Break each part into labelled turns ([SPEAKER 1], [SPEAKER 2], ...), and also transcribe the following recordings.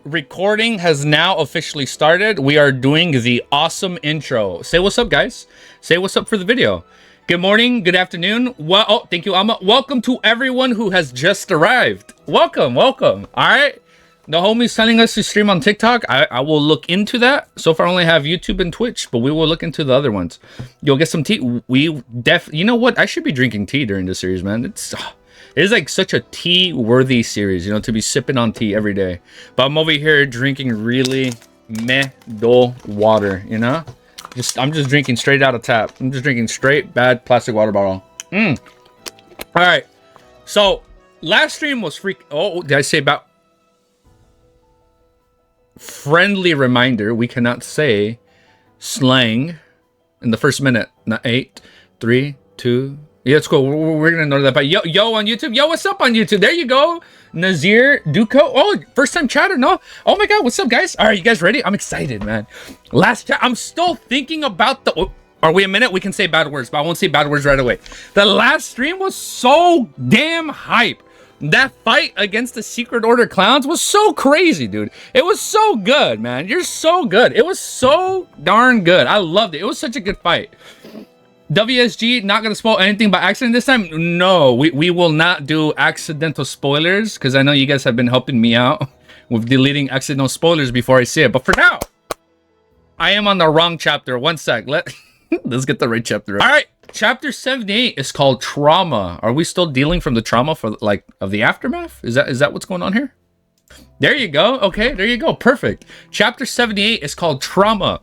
[SPEAKER 1] Recording has now officially started. We are doing the awesome intro. Say what's up, guys. Say what's up for the video. Good morning, good afternoon. Well, oh, thank you, Amma. Welcome to everyone who has just arrived. Welcome, welcome. All right. The homie's telling us to stream on TikTok. I will look into that. So far, I only have YouTube and Twitch, but we will look into the other ones. You'll get some tea. You know what? I should be drinking tea during this series, man. It is like such a tea-worthy series, you know, to be sipping on tea every day. But I'm over here drinking really dull water, you know? I'm just drinking straight out of tap. I'm just drinking straight bad plastic water bottle. All right. So last stream was Oh, did I say about? Friendly reminder: we cannot say slang in the first minute. Not 8, 3, 2. Yeah, it's cool. We're gonna know that. But yo on YouTube. Yo, what's up on YouTube? There you go. Nazir Duco. Oh, first time chatter. No. Oh my God. What's up, guys? All right, you guys ready? I'm excited, man. Last chat. I'm still thinking about the. Are we a minute? We can say bad words, but I won't say bad words right away. The last stream was so damn hype. That fight against the Secret Order clowns was so crazy, dude. It was so good, man. You're so good. It was so darn good. I loved it. It was such a good fight. WSG, not gonna spoil anything by accident this time. No, we will not do accidental spoilers, because I know you guys have been helping me out with deleting accidental spoilers before I say it. But for now, I am on the wrong chapter. One sec. Let's get the right chapter. All right, chapter 78 is called Trauma. Are we still dealing from the trauma for of the aftermath? Is that what's going on here? There you go. Okay, there you go. Perfect. Chapter 78 is called Trauma.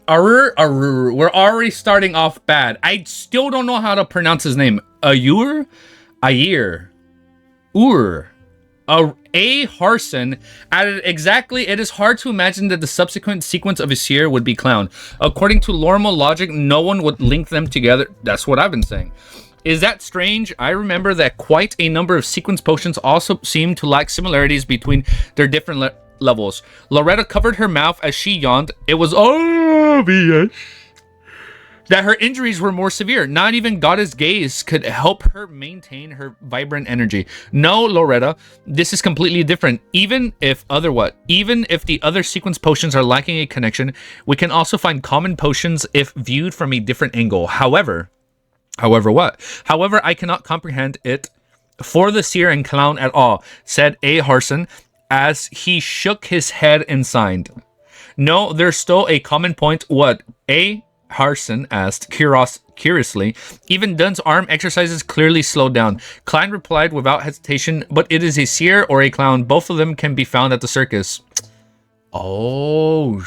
[SPEAKER 1] We're already starting off bad. I still don't know how to pronounce his name. Ayur? A. Harson added exactly, it is hard to imagine that the subsequent sequence of his year would be clown. According to normal logic, no one would link them together. That's what I've been saying. Is that strange? I remember that quite a number of sequence potions also seem to lack similarities between their different levels. Loretta covered her mouth as she yawned. It was obvious that her injuries were more severe. Not even Goddess Gaze could help her maintain her vibrant energy. No, Loretta, this is completely different. Even if the other sequence potions are lacking a connection, we can also find common potions if viewed from a different angle. However, I cannot comprehend it for the seer and clown at all, said A. Harson, as he shook his head and signed. No, there's still a common point. What? A. Harson asked curiously. Even Dunn's arm exercises clearly slowed down. Klein replied without hesitation, but it is a seer or a clown. Both of them can be found at the circus. Oh,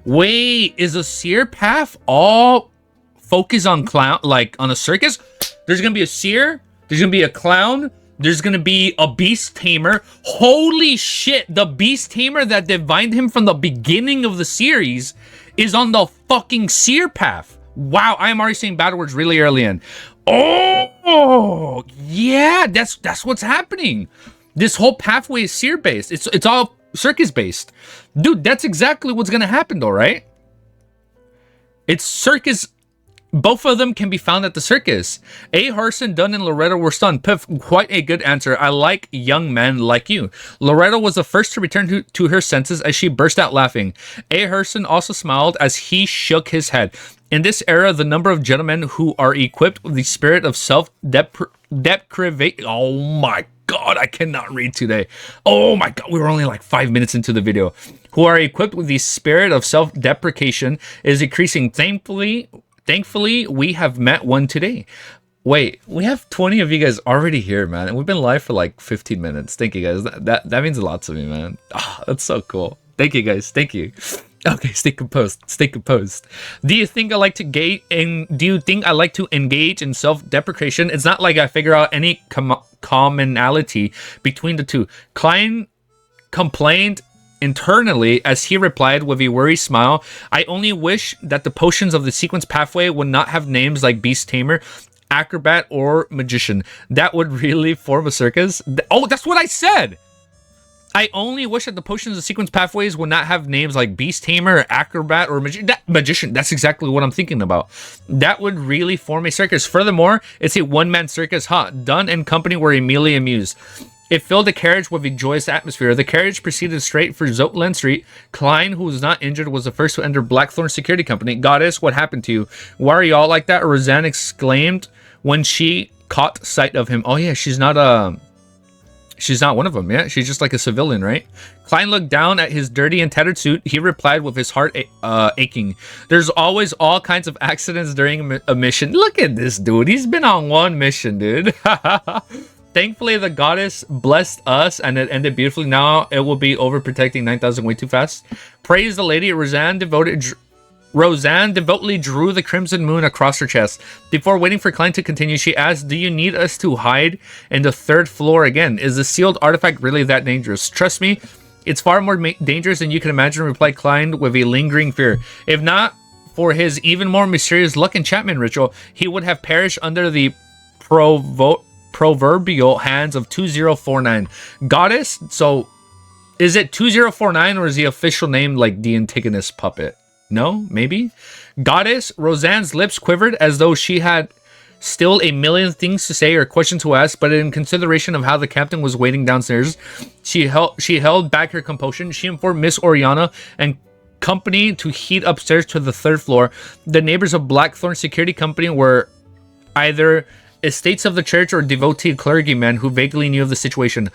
[SPEAKER 1] wait, is a seer path all focus on clown, like on a circus? There's gonna be a seer, there's gonna be a clown, there's gonna be a beast tamer. Holy shit, the beast tamer that divined him from the beginning of the series is on the fucking seer path. Wow, I am already saying bad words really early in. Oh yeah, that's what's happening. This whole pathway is seer based. It's all circus based. Dude, that's exactly what's gonna happen though, right? It's circus. Both of them can be found at the circus. A. Harson, Dunn, and Loretta were stunned. Piff, quite a good answer. I like young men like you. Loretta was the first to return to her senses as she burst out laughing. A. Harson also smiled as he shook his head. In this era, the number of gentlemen who are equipped with the spirit of self-deprivation... Oh my God, I cannot read today. Oh my God, we were only like 5 minutes into the video. Who are equipped with the spirit of self-deprecation is increasing. Thankfully, we have met one today. Wait, we have 20 of you guys already here, man. And we've been live for like 15 minutes. Thank you, guys. That means a lot to me, man. Oh, that's so cool. Thank you, guys. Thank you. Okay, stay composed. Stay composed. Do you think I like to engage in self-deprecation? It's not like I figure out any commonality between the two. Klein complained internally as he replied with a worried smile, I only wish that the potions of the sequence pathway would not have names like Beast Tamer, Acrobat, or Magician. That would really form a circus. Oh, that's what I said! I only wish that the potions of the sequence pathways would not have names like Beast Tamer, or Acrobat, or Magician. That's exactly what I'm thinking about. That would really form a circus. Furthermore, it's a one-man circus. Dunn and company were immediately amused. It filled the carriage with a joyous atmosphere. The carriage proceeded straight for Zotland Street. Klein, who was not injured, was the first to enter Blackthorn Security Company. Goddess, what happened to you? Why are you all like that? Roseanne exclaimed when she caught sight of him. Oh yeah, she's not one of them. Yeah, she's just like a civilian, right? Klein looked down at his dirty and tattered suit. He replied with his heart aching. There's always all kinds of accidents during a mission. Look at this dude. He's been on one mission, dude. Thankfully, the goddess blessed us, and it ended beautifully. Now it will be overprotecting 9,000 way too fast. Praise the lady. Roseanne devotedly drew the crimson moon across her chest. Before waiting for Klein to continue, she asked, do you need us to hide in the 3rd floor again? Is the sealed artifact really that dangerous? Trust me, it's far more dangerous than you can imagine, replied Klein with a lingering fear. If not for his even more mysterious luck enchantment ritual, he would have perished under the proverbial hands of 2049. Goddess, so is it 2049 or is the official name like the Antigonus puppet? No, maybe? Goddess, Roseanne's lips quivered as though she had still a million things to say or questions to ask, but in consideration of how the captain was waiting downstairs, she held back her composure. She informed Miss Oriana and company to heat upstairs to the 3rd floor. The neighbors of Blackthorn Security Company were either estates of the church or devotee clergymen who vaguely knew of the situation.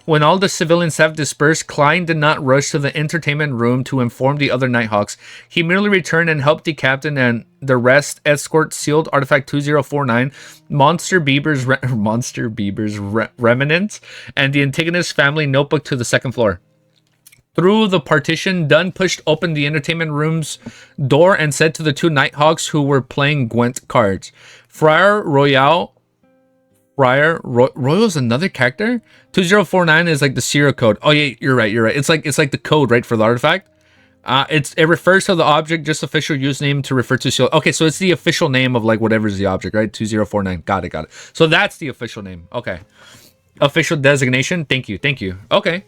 [SPEAKER 1] When all the civilians have dispersed, Klein did not rush to the entertainment room to inform the other Nighthawks. He merely returned and helped the captain and the rest escort sealed artifact 2049, Monster Bieber's remnant, and the Antigonus family notebook to the 2nd floor. Through the partition, Dunn pushed open the entertainment room's door and said to the 2 Nighthawks who were playing Gwent cards, Royal's another character? 2049 is like the serial code. Oh yeah, you're right. It's like the code, right, for the artifact. It refers to the object, just official username to refer to seal. Okay, so it's the official name of like whatever's the object, right? 2049. Got it. So that's the official name. Okay. Official designation. Thank you. Okay.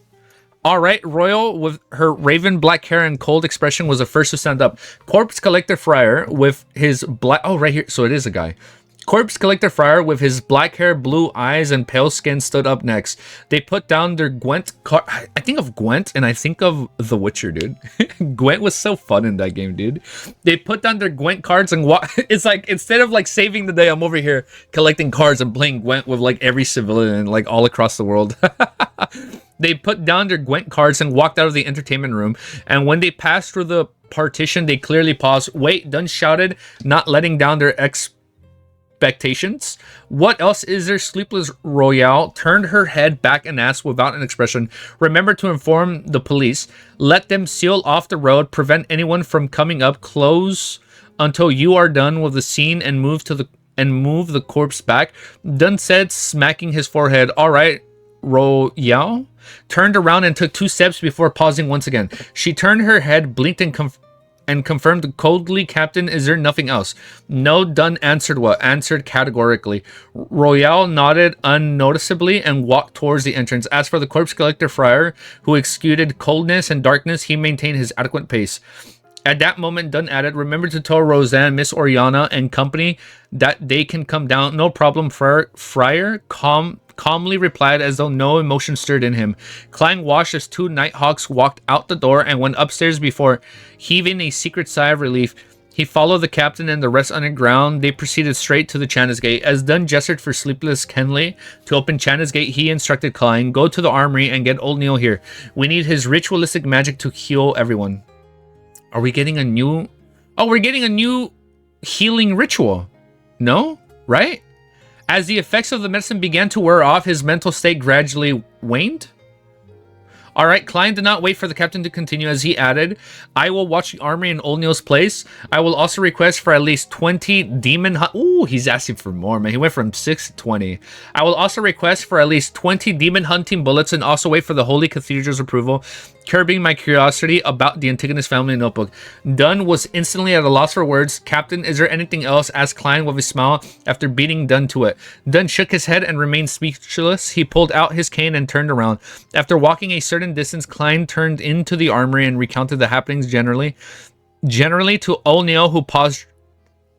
[SPEAKER 1] All right, Royal, with her raven black hair and cold expression, was the first to stand up. Corpse Collector Friar, with his black... Oh, right here. So it is a guy. Corpse Collector Friar, with his black hair, blue eyes, and pale skin, stood up next. They put down their Gwent card. I think of Gwent, and I think of The Witcher, dude. Gwent was so fun in that game, dude. They put down their Gwent cards and it's like, instead of like saving the day, I'm over here collecting cards and playing Gwent with like every civilian, like all across the world. They put down their Gwent cards and walked out of the entertainment room. And when they passed through the partition, they clearly paused. Wait, Dunn shouted, not letting down their expectations. What else is there? Sleepless Royale turned her head back and asked without an expression, remember to inform the police. Let them seal off the road. Prevent anyone from coming up close until you are done with the scene and move the corpse back. Dunn said, smacking his forehead. All right, Royale turned around and took 2 steps before pausing once again. She turned her head, blinked, and confirmed coldly, Captain, is there nothing else? No, Dunn answered categorically. Royale nodded unnoticeably and walked towards the entrance. As for the Corpse Collector Friar, who exuded coldness and darkness, he maintained his adequate pace. At that moment, Dunn added, remember to tell Roseanne, Miss Oriana, and company that they can come down. No problem, Friar calmly replied as though no emotion stirred in him. Klein watched as 2 Nighthawks walked out the door and went upstairs before heaving a secret sigh of relief. He followed the captain and the rest underground. They proceeded straight to the Channa's Gate. As Dunn gestured for Sleepless Kenley to open Channa's Gate, he instructed Klein, go to the armory and get old Neil here. We need his ritualistic magic to heal everyone. Are we getting a new... Oh, we're getting a new healing ritual. No? Right? As the effects of the medicine began to wear off, his mental state gradually waned. All right, Klein did not wait for the captain to continue as he added, I will watch the armory in Old Neil's place. I will also request for at least 20 demon... Ooh, he's asking for more, man. He went from 6 to 20. I will also request for at least 20 demon hunting bullets and also wait for the Holy Cathedral's approval, curbing my curiosity about the Antigonus family notebook. Dunn was instantly at a loss for words. Captain, is there anything else? Asked Klein with a smile after beating Dunn to it. Dunn shook his head and remained speechless. He pulled out his cane and turned around. After walking a certain distance, Klein turned into the armory and recounted the happenings generally to O'Neill,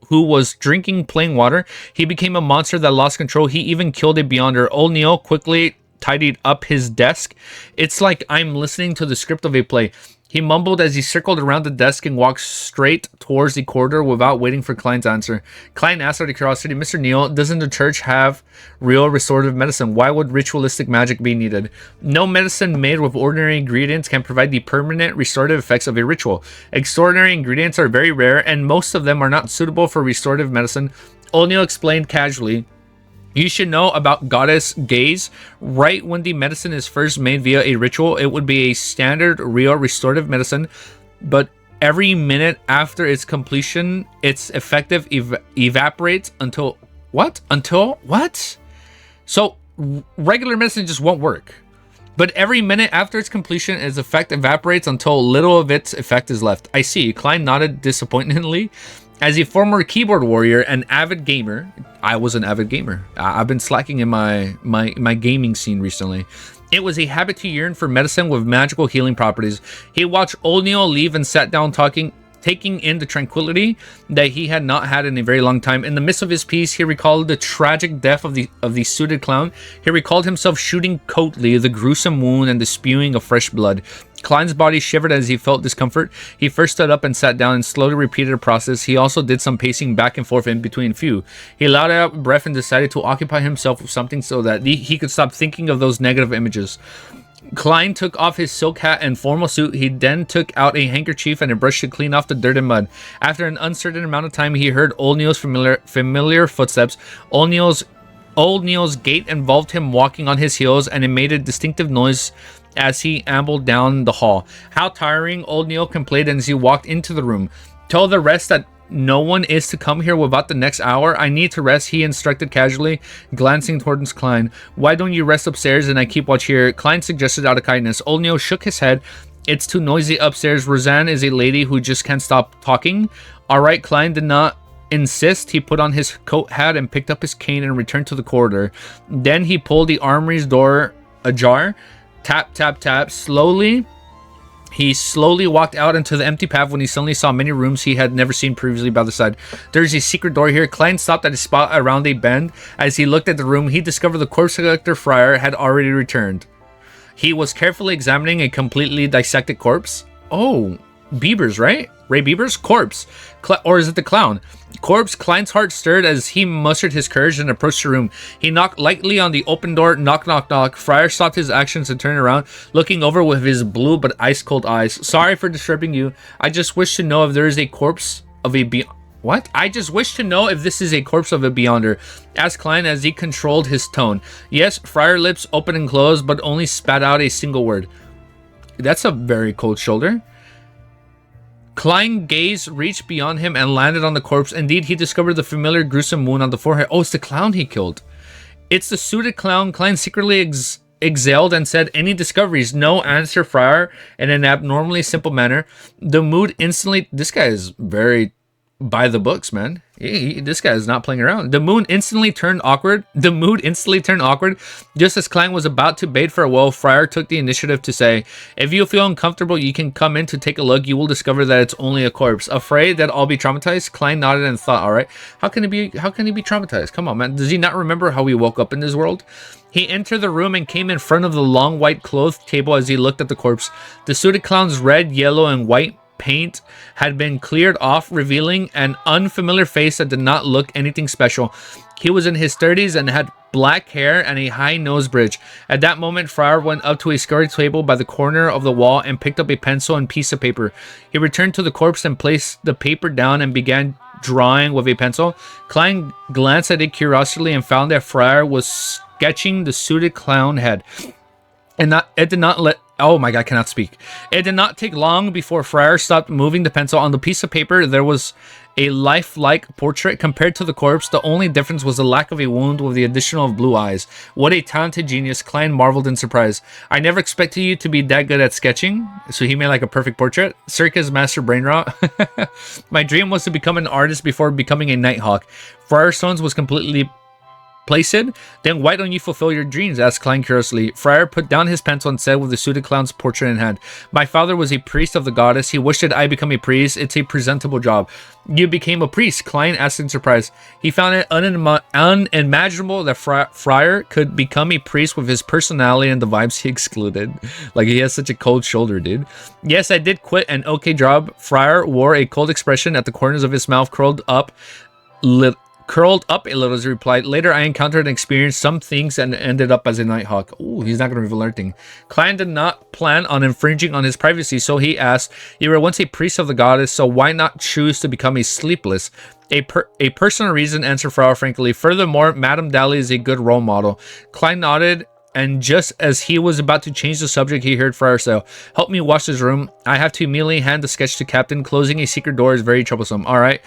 [SPEAKER 1] who was drinking plain water. He became a monster that lost control. He even killed a Beyonder. O'Neill quickly tidied up his desk. It's like I'm listening to the script of a play. He mumbled as he circled around the desk and walked straight towards the corridor without waiting for Klein's answer. Klein asked out of curiosity, Mr. Neal, doesn't the church have real restorative medicine? Why would ritualistic magic be needed? No medicine made with ordinary ingredients can provide the permanent restorative effects of a ritual. Extraordinary ingredients are very rare, and most of them are not suitable for restorative medicine. O'Neill explained casually. You should know about goddess gaze. Right when the medicine is first made via a ritual, it would be a standard real restorative medicine, but every minute after its completion, its effective evaporates until what? So regular medicine just won't work. But every minute after its completion, its effect evaporates until little of its effect is left. I see. Klein nodded disappointedly. As a former keyboard warrior and avid gamer, I was an avid gamer. I've been slacking in my gaming scene recently. It was a habit to yearn for medicine with magical healing properties. He watched O'Neill leave and sat down taking in the tranquility that he had not had in a very long time. In the midst of his piece, he recalled the tragic death of the suited clown. He recalled himself shooting Coatley, the gruesome wound, and the spewing of fresh blood. Klein's body shivered as he felt discomfort. He first stood up and sat down and slowly repeated the process. He also did some pacing back and forth in between few. He allowed out breath and decided to occupy himself with something so that he could stop thinking of those negative images. Klein took off his silk hat and formal suit. He then took out a handkerchief and a brush to clean off the dirt and mud. After an uncertain amount of time, he heard O'Neill's familiar footsteps. O'Neill's gait involved him walking on his heels, and it made a distinctive noise as he ambled down the hall. How tiring, O'Neill complained as he walked into the room. Tell the rest that no one is to come here without the next hour. I need to rest, he instructed casually, glancing towards Klein. Why don't you rest upstairs and I keep watch here? Klein suggested out of kindness. O'Neill shook his head. It's too noisy upstairs. Roseanne is a lady who just can't stop talking. Alright, Klein did not insist. He put on his coat hat and picked up his cane and returned to the corridor. Then he pulled the armory's door ajar. Tap, tap, tap. He slowly walked out into the empty path when he suddenly saw many rooms he had never seen previously by the side. There's a secret door here. Klein stopped at a spot around a bend. As he looked at the room, he discovered the corpse collector friar had already returned. He was carefully examining a completely dissected corpse. Oh, Bieber's, right? Ray Bieber's corpse. Or is it the clown? Corpse. Klein's heart stirred as he mustered his courage and approached the room. He knocked lightly on the open door. Knock, knock, knock. Friar stopped his actions and turned around, looking over with his blue but ice-cold eyes. Sorry for disturbing you. I just wish to know if there is a corpse of a What? I just wish to know if this is a corpse of a beyonder, asked Klein as he controlled his tone. Yes, Friar lips opened and closed, but only spat out a single word. That's a very cold shoulder. Klein's gaze reached beyond him and landed on the corpse. Indeed, he discovered the familiar gruesome wound on the forehead. Oh, it's the clown he killed. It's the suited clown. Klein secretly exhaled and said, any discoveries? No, answer Friar in an abnormally simple manner. The mood instantly... This guy is very by the books, man. This guy is not playing around. The mood instantly turned awkward. Just as Klein was about to bid farewell, Friar took the initiative to say, if you feel uncomfortable, you can come in to take a look. You will discover that it's only a corpse. Afraid that I'll be traumatized? Klein nodded and thought, all right, how can he be traumatized? Come on, man. Does he not remember how we woke up in this world? He entered the room and came in front of the long white clothed table as he looked at the corpse. The suited clown's red, yellow, and white paint had been cleared off, revealing an unfamiliar face that did not look anything special. He was in his 30s and had black hair and a high nose bridge. At that moment, Friar went up to a square table by the corner of the wall and picked up a pencil and piece of paper. He returned to the corpse and placed the paper down and began drawing with a pencil. Klein glanced at it curiously and found that Friar was sketching the suited clown head. Oh my god, I cannot speak. It did not take long before Friar stopped moving the pencil. On the piece of paper, there was a lifelike portrait. Compared to the corpse, the only difference was the lack of a wound with the addition of blue eyes. What a talented genius, Klein marveled in surprise. I never expected you to be that good at sketching. So he made like a perfect portrait. Circus master brain rot. My dream was to become an artist before becoming a nighthawk. Friar Stones was completely Placid? Then why don't you fulfill your dreams? Asked Klein curiously. Friar put down his pencil and said with the suited clown's portrait in hand, my father was a priest of the goddess. He wished that I become a priest. It's a presentable job. You became a priest? Klein asked in surprise. He found it unimaginable that Friar could become a priest with his personality and the vibes he excluded. Like, he has such a cold shoulder, dude. Yes, I did quit an okay job. Friar wore a cold expression at the corners of his mouth, curled up a little as he replied. Later, I encountered and experienced some things and ended up as a Nighthawk. Oh, he's not going to reveal everything. Klein did not plan on infringing on his privacy, so he asked, you were once a priest of the goddess, so why not choose to become a sleepless? A personal reason, answered Frau frankly. Furthermore, Madame Dally is a good role model. Klein nodded, and just as he was about to change the subject, he heard Friar say, help me wash this room. I have to immediately hand the sketch to Captain. Closing a secret door is very troublesome. All right.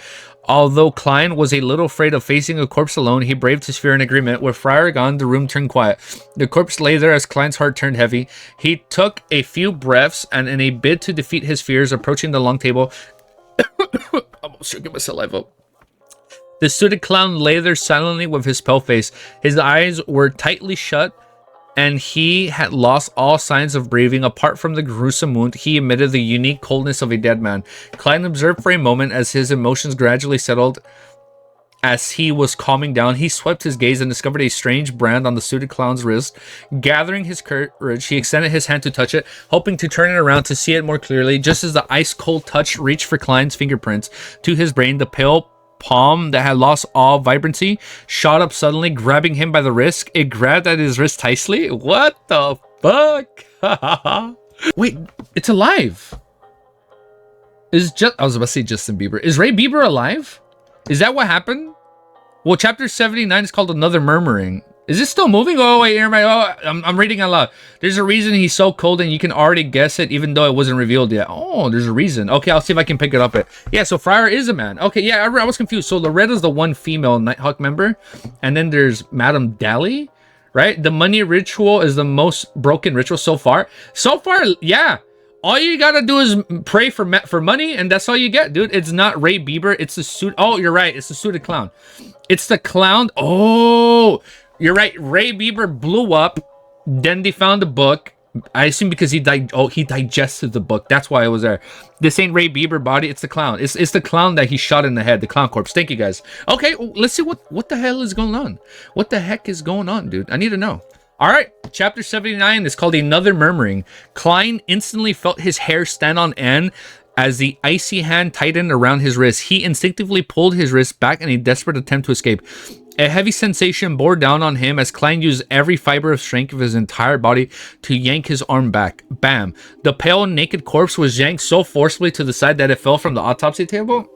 [SPEAKER 1] Although Klein was a little afraid of facing a corpse alone, he braved his fear in agreement. With Friar gone, the room turned quiet. The corpse lay there as Klein's heart turned heavy. He took a few breaths and, in a bid to defeat his fears, approaching the long table, I'm almost choking my saliva up. The suited clown lay there silently with his pale face. His eyes were tightly shut, and he had lost all signs of breathing. Apart from the gruesome wound, he emitted the unique coldness of a dead man. Klein observed for a moment as his emotions gradually settled. As he was calming down, he swept his gaze and discovered a strange brand on the suited clown's wrist. Gathering his courage, he extended his hand to touch it, hoping to turn it around to see it more clearly. Just as the ice-cold touch reached for Klein's fingerprints to his brain, the pale palm that had lost all vibrancy shot up suddenly, grabbing him by the wrist. It grabbed at his wrist tightly. What the fuck? Wait, it's alive. I was about to say Justin Bieber. Is Ray Bieber alive? Is that what happened? Well, chapter 79 is called Another Murmuring. Is it still moving? Oh, wait, I'm reading out loud. There's a reason he's so cold and you can already guess it even though it wasn't revealed yet. Oh, there's a reason. Okay, I'll see if I can pick it up. Yeah, so Friar is a man. Okay, yeah, I was confused. So Loretta's the one female Nighthawk member. And then there's Madame Dally, right? The money ritual is the most broken ritual so far. So far, yeah. All you gotta do is pray for money, and that's all you get, dude. It's not Ray Bieber. It's the suit. Oh, you're right. It's the suited clown. It's the clown. Oh, you're right. Ray Bieber blew up. Then they found the book. I assume because he digested the book. That's why it was there. This ain't Ray Bieber body. It's the clown. It's the clown that he shot in the head. The clown corpse. Thank you, guys. Okay, let's see what the hell is going on. What the heck is going on, dude? I need to know. All right, chapter 79 is called Another Murmuring. Klein instantly felt his hair stand on end as the icy hand tightened around his wrist. He instinctively pulled his wrist back in a desperate attempt to escape. A heavy sensation bore down on him as Klein used every fiber of strength of his entire body to yank his arm back. Bam! The pale, naked corpse was yanked so forcibly to the side that it fell from the autopsy table.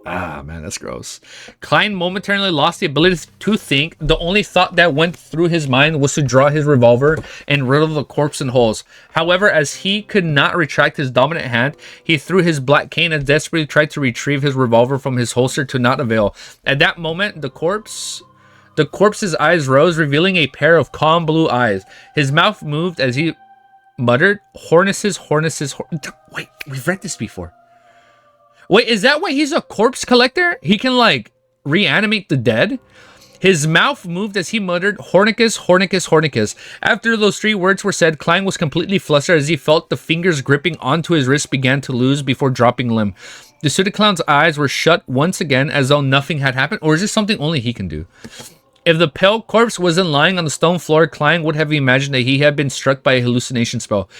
[SPEAKER 1] Ah, man, that's gross. Klein momentarily lost the ability to think. The only thought that went through his mind was to draw his revolver and riddle the corpse in holes. However, as he could not retract his dominant hand, he threw his black cane and desperately tried to retrieve his revolver from his holster, to not avail. At that moment, the corpse's eyes rose, revealing a pair of calm blue eyes. His mouth moved as he muttered, Wait, we've read this before. Wait, is that why he's a corpse collector? He can, like, reanimate the dead? His mouth moved as he muttered, Hornicus, Hornicus, Hornicus. After those three words were said, Klein was completely flustered as he felt the fingers gripping onto his wrist began to lose before dropping limb. The suited clown's eyes were shut once again as though nothing had happened, or is this something only he can do? If the pale corpse wasn't lying on the stone floor, Klein would have imagined that he had been struck by a hallucination spell.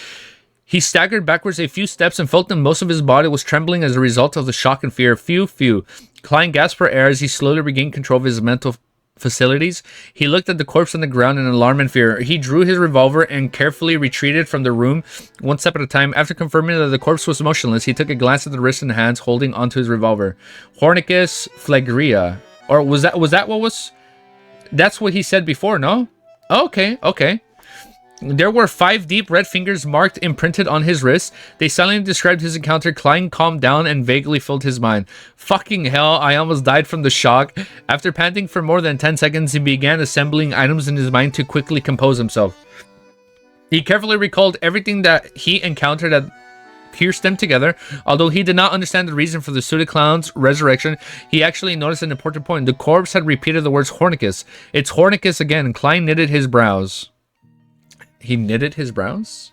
[SPEAKER 1] He staggered backwards a few steps and felt that most of his body was trembling as a result of the shock and fear. Phew. Klein gasped for air as he slowly regained control of his mental facilities. He looked at the corpse on the ground in alarm and fear. He drew his revolver and carefully retreated from the room, one step at a time. After confirming that the corpse was motionless, he took a glance at the wrists and hands holding onto his revolver. Hornicus flagria. Or was that what was... That's what he said before, no? Okay. There were 5 deep red fingers marked imprinted on his wrist. They silently described his encounter. Klein calmed down and vaguely filled his mind. Fucking hell, I almost died from the shock. After panting for more than 10 seconds, he began assembling items in his mind to quickly compose himself. He carefully recalled everything that he encountered at pierced them together. Although he did not understand the reason for the suited clown's resurrection, he actually noticed an important point. The corpse had repeated the words Hornicus. It's Hornicus again. Klein knitted his brows. He knitted his brows?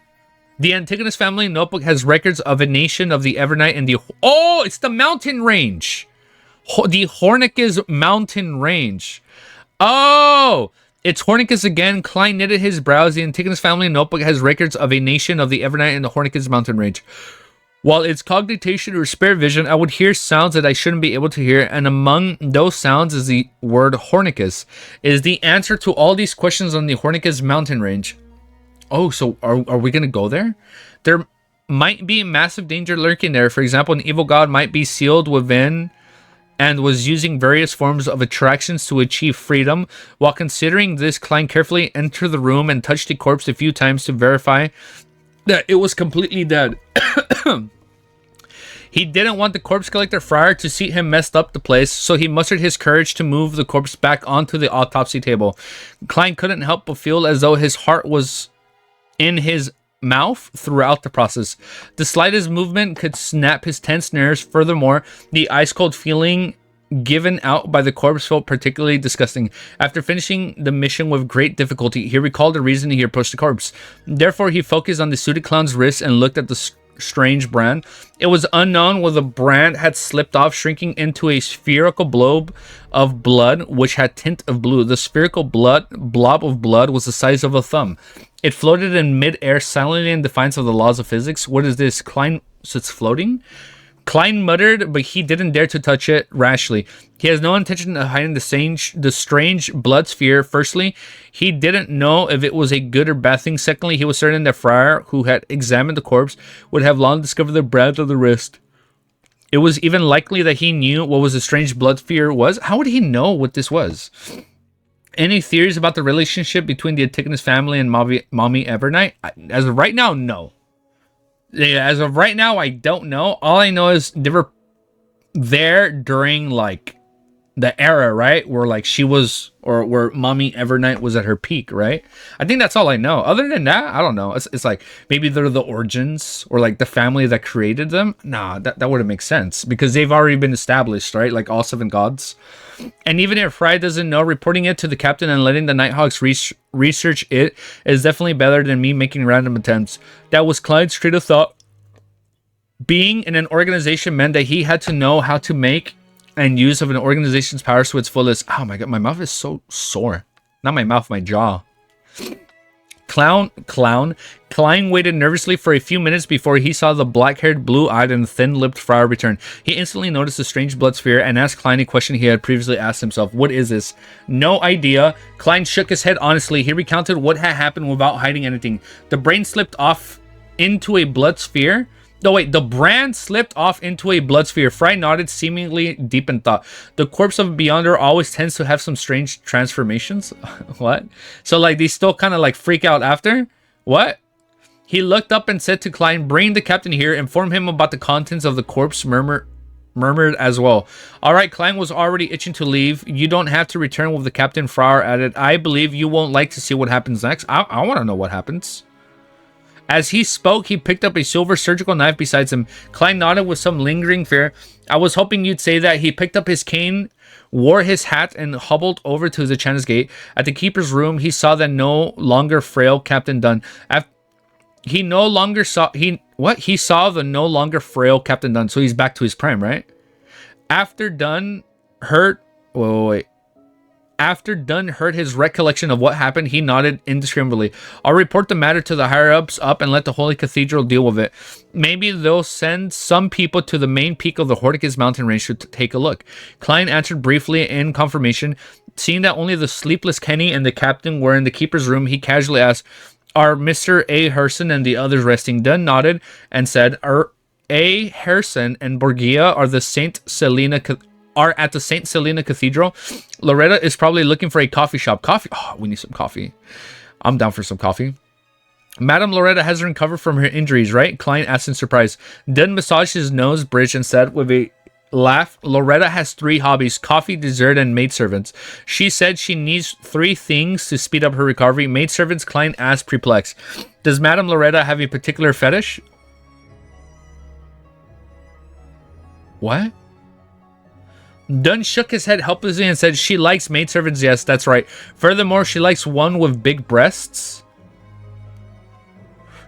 [SPEAKER 1] The Antigonus family notebook has records of a nation of the Evernight and the... Oh, it's the mountain range. The Hornicus mountain range. Oh, it's Hornicus again. Klein knitted his brows. The Antigonus family notebook has records of a nation of the Evernight and the Hornicus mountain range. While it's cognition or spare vision, I would hear sounds that I shouldn't be able to hear, and among those sounds is the word Hornicus. Is the answer to all these questions on the Hornicus mountain range. Oh, so are we going to go there? There might be massive danger lurking there. For example, an evil god might be sealed within and was using various forms of attractions to achieve freedom. While considering this, Klein carefully entered the room and touched the corpse a few times to verify that it was completely dead. He didn't want the corpse collector friar to see him messed up the place, so he mustered his courage to move the corpse back onto the autopsy table. Klein couldn't help but feel as though his heart was in his mouth throughout the process. The slightest movement could snap his tense nerves. Furthermore, the ice-cold feeling given out by the corpse felt particularly disgusting. After finishing the mission with great difficulty, he recalled the reason he approached the corpse. Therefore, he focused on the suited clown's wrist and looked at the strange brand. It was unknown where the brand had slipped off, shrinking into a spherical blob of blood which had tint of blue. The spherical blob of blood was the size of a thumb. It floated in mid-air silently in defiance of the laws of physics. What is this? Klein, so it's floating? Klein muttered, but he didn't dare to touch it rashly. He has no intention of hiding the strange blood sphere. Firstly, he didn't know if it was a good or bad thing. Secondly, he was certain that Friar, who had examined the corpse, would have long discovered the brand on the wrist. It was even likely that he knew what was the strange blood sphere was. How would he know what this was? Any theories about the relationship between the Antigonus family and Mommy Evernight? As of right now, no. Yeah, as of right now, I don't know. All I know is they were there during, like, the era, right? Where, like, she was, or where Mommy Evernight was at her peak, right? I think that's all I know. Other than that, I don't know. It's like, maybe they're the origins, or, like, the family that created them. Nah, that wouldn't make sense, because they've already been established, right? Like, all 7 gods. And even if Fry doesn't know, reporting it to the captain and letting the Nighthawks research it is definitely better than me making random attempts. That was Klein's train of thought. Being in an organization meant that he had to know how to make and use of an organization's powers to its fullest. Oh my god, my mouth is so sore. Not my mouth, my jaw. Klein waited nervously for a few minutes before he saw the black-haired, blue-eyed, and thin-lipped friar return. He instantly noticed the strange blood sphere and asked Klein a question he had previously asked himself. What is this? No idea. Klein shook his head honestly. He recounted what had happened without hiding anything. The brain slipped off into a blood sphere. No, wait, the brand slipped off into a blood sphere. Fry nodded, seemingly deep in thought. The corpse of a Beyonder always tends to have some strange transformations. What? So, like, they still kind of, like, freak out after? What? He looked up and said to Klein, bring the captain here, inform him about the contents of the corpse, murmured as well. All right, Klein was already itching to leave. You don't have to return with the captain, Friar added. I believe you won't like to see what happens next. I want to know what happens. As he spoke, he picked up a silver surgical knife beside him. Klein nodded with some lingering fear. I was hoping you'd say that. He picked up his cane, wore his hat, and hobbled over to the Chan's gate. At the keeper's room, he saw the no longer frail Captain Dunn. He saw the no longer frail Captain Dunn. So he's back to his prime, right? After Dunn heard his recollection of what happened, he nodded indiscriminately. I'll report the matter to the higher-ups up and let the Holy Cathedral deal with it. Maybe they'll send some people to the main peak of the Horticus mountain range to take a look. Klein answered briefly in confirmation. Seeing that only the sleepless Kenny and the captain were in the keeper's room, he casually asked, are Mr. A. Herson and the others resting? Dunn nodded and said, A. Herson and Borgia are at the St. Selena Cathedral. Loretta is probably looking for a coffee shop. Coffee? Oh, we need some coffee. I'm down for some coffee. Madam Loretta hasn't recovered from her injuries, right? Klein asked in surprise. Dunn massaged his nose bridge and said with a laugh, Loretta has 3 hobbies: coffee, dessert, and maidservants. She said she needs 3 things to speed up her recovery. Maidservants? Klein asked, perplexed. Does Madam Loretta have a particular fetish? What? Dunn shook his head helplessly and said, she likes maidservants. Yes, that's right. Furthermore, she likes one with big breasts.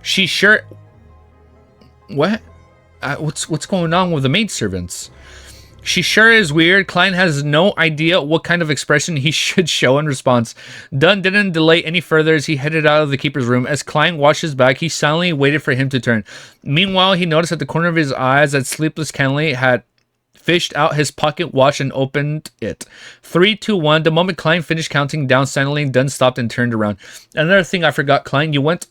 [SPEAKER 1] She sure... What? What's going on with the maidservants? She sure is weird. Klein has no idea what kind of expression he should show in response. Dunn didn't delay any further as he headed out of the keeper's room. As Klein watched his back, he silently waited for him to turn. Meanwhile, he noticed at the corner of his eyes that Sleepless Kenley had fished out his pocket watch and opened it. 3, 2, 1. The moment Klein finished counting down silently, Dunn stopped and turned around. Another thing I forgot, Klein, you went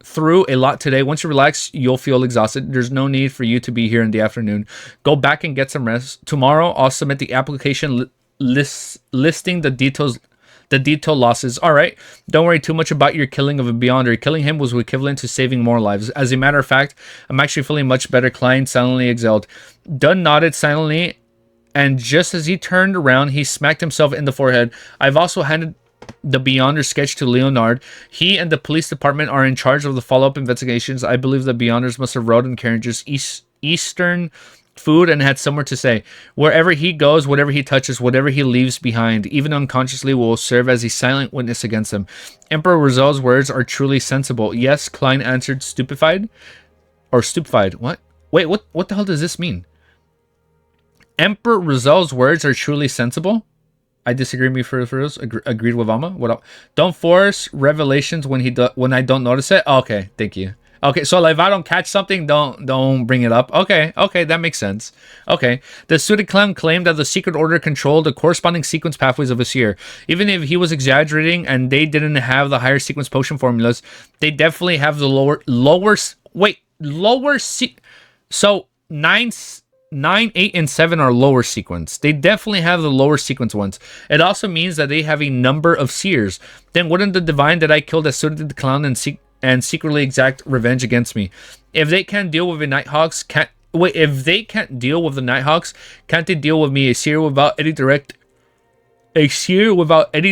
[SPEAKER 1] through a lot today. Once you relax, you'll feel exhausted. There's no need for you to be here in the afternoon. Go back and get some rest. Tomorrow, I'll submit the application listing the detailed losses. All right. Don't worry too much about your killing of a Beyonder. Killing him was equivalent to saving more lives. As a matter of fact, I'm actually feeling much better. Klein silently exhaled. Dunn nodded silently, and just as he turned around, he smacked himself in the forehead. I've also handed the Beyonder sketch to Leonard. He and the police department are in charge of the follow-up investigations. I believe the Beyonders must have rode in carriages eastern food and had somewhere to say. Wherever he goes, whatever he touches, whatever he leaves behind, even unconsciously, will serve as a silent witness against him. Emperor Rozel's words are truly sensible. Yes, Klein answered, stupefied. What? Wait, what the hell does this mean? Emperor Rozel's words are truly sensible? I disagree with me for this. Agreed with Alma. What else? Don't force revelations when I don't notice it. Okay, thank you. Okay, so like if I don't catch something, don't bring it up. Okay, that makes sense. Okay, the suited clown claimed that the secret order controlled the corresponding sequence pathways of a seer. Even if he was exaggerating and they didn't have the higher sequence potion formulas, they definitely have the lower. So 9, 8, and 7 are lower sequence. They definitely have the lower sequence ones. It also means that they have a number of seers. Then wouldn't the divine that I killed as suited the clown and secretly exact revenge against me? If they can't deal with the Nighthawks, can't deal with the Nighthawks, can't they deal with me, a seer without any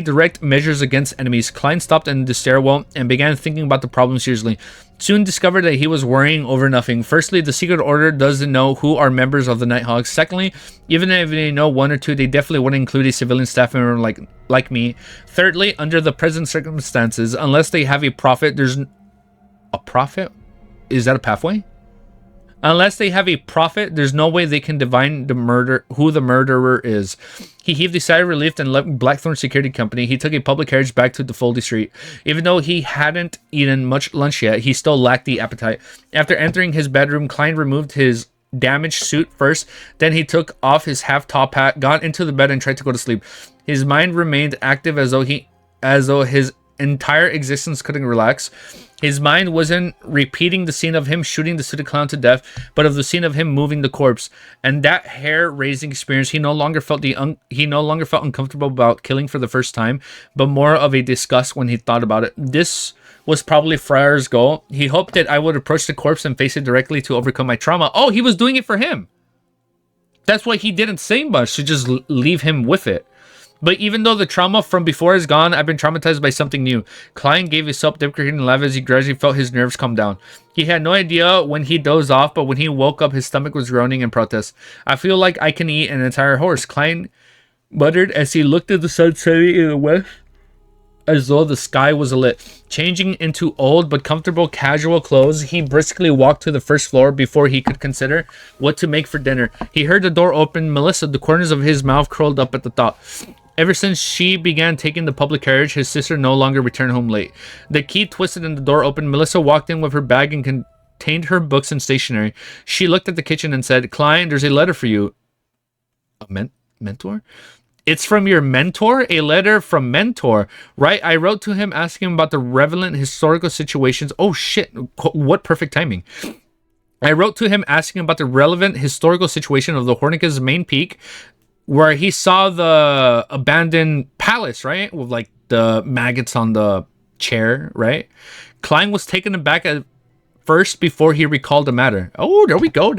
[SPEAKER 1] direct measures against enemies? Klein stopped in the stairwell and began thinking about the problem seriously. Soon discovered that he was worrying over nothing. Firstly, the secret order doesn't know who are members of the Nighthawks. Secondly, even if they know 1 or 2, they definitely wouldn't include a civilian staff member like me. Thirdly, under the present circumstances, unless they have a prophet, there's a prophet? Is that a pathway? Unless they have a prophet, there's no way they can divine who the murderer is. He heaved a sigh of relief and left Blackthorn Security Company. He took a public carriage back to the Foldy Street. Even though he hadn't eaten much lunch yet, he still lacked the appetite. After entering his bedroom, Klein removed his damaged suit first. Then he took off his half-top hat, got into the bed, and tried to go to sleep. His mind remained active as though his entire existence couldn't relax. His mind wasn't repeating the scene of him shooting the suited clown to death, but of the scene of him moving the corpse. And that hair-raising experience, he no longer felt uncomfortable about killing for the first time, but more of a disgust when he thought about it. This was probably Friar's goal. He hoped that I would approach the corpse and face it directly to overcome my trauma. Oh, he was doing it for him. That's why he didn't say much, to just leave him with it. But even though the trauma from before is gone, I've been traumatized by something new. Klein gave a self-deprecating laugh as he gradually felt his nerves calm down. He had no idea when he dozed off, but when he woke up, his stomach was groaning in protest. I feel like I can eat an entire horse, Klein muttered as he looked at the sun setting in the west, as though the sky was lit. Changing into old but comfortable casual clothes, he briskly walked to the first floor before he could consider what to make for dinner. He heard the door open. Melissa, the corners of his mouth curled up at the thought. Ever since she began taking the public carriage, his sister no longer returned home late. The key twisted and the door opened. Melissa walked in with her bag and contained her books and stationery. She looked at the kitchen and said, Klein, there's a letter for you. A mentor? It's from your mentor? A letter from mentor, right? I wrote to him asking him about the relevant historical situations. Oh shit, what perfect timing. I wrote to him asking about the relevant historical situation of the Hornica's main peak, where he saw the abandoned palace, right? With like the maggots on the chair, right? Klein was taken aback at first before he recalled the matter. Oh, there we go.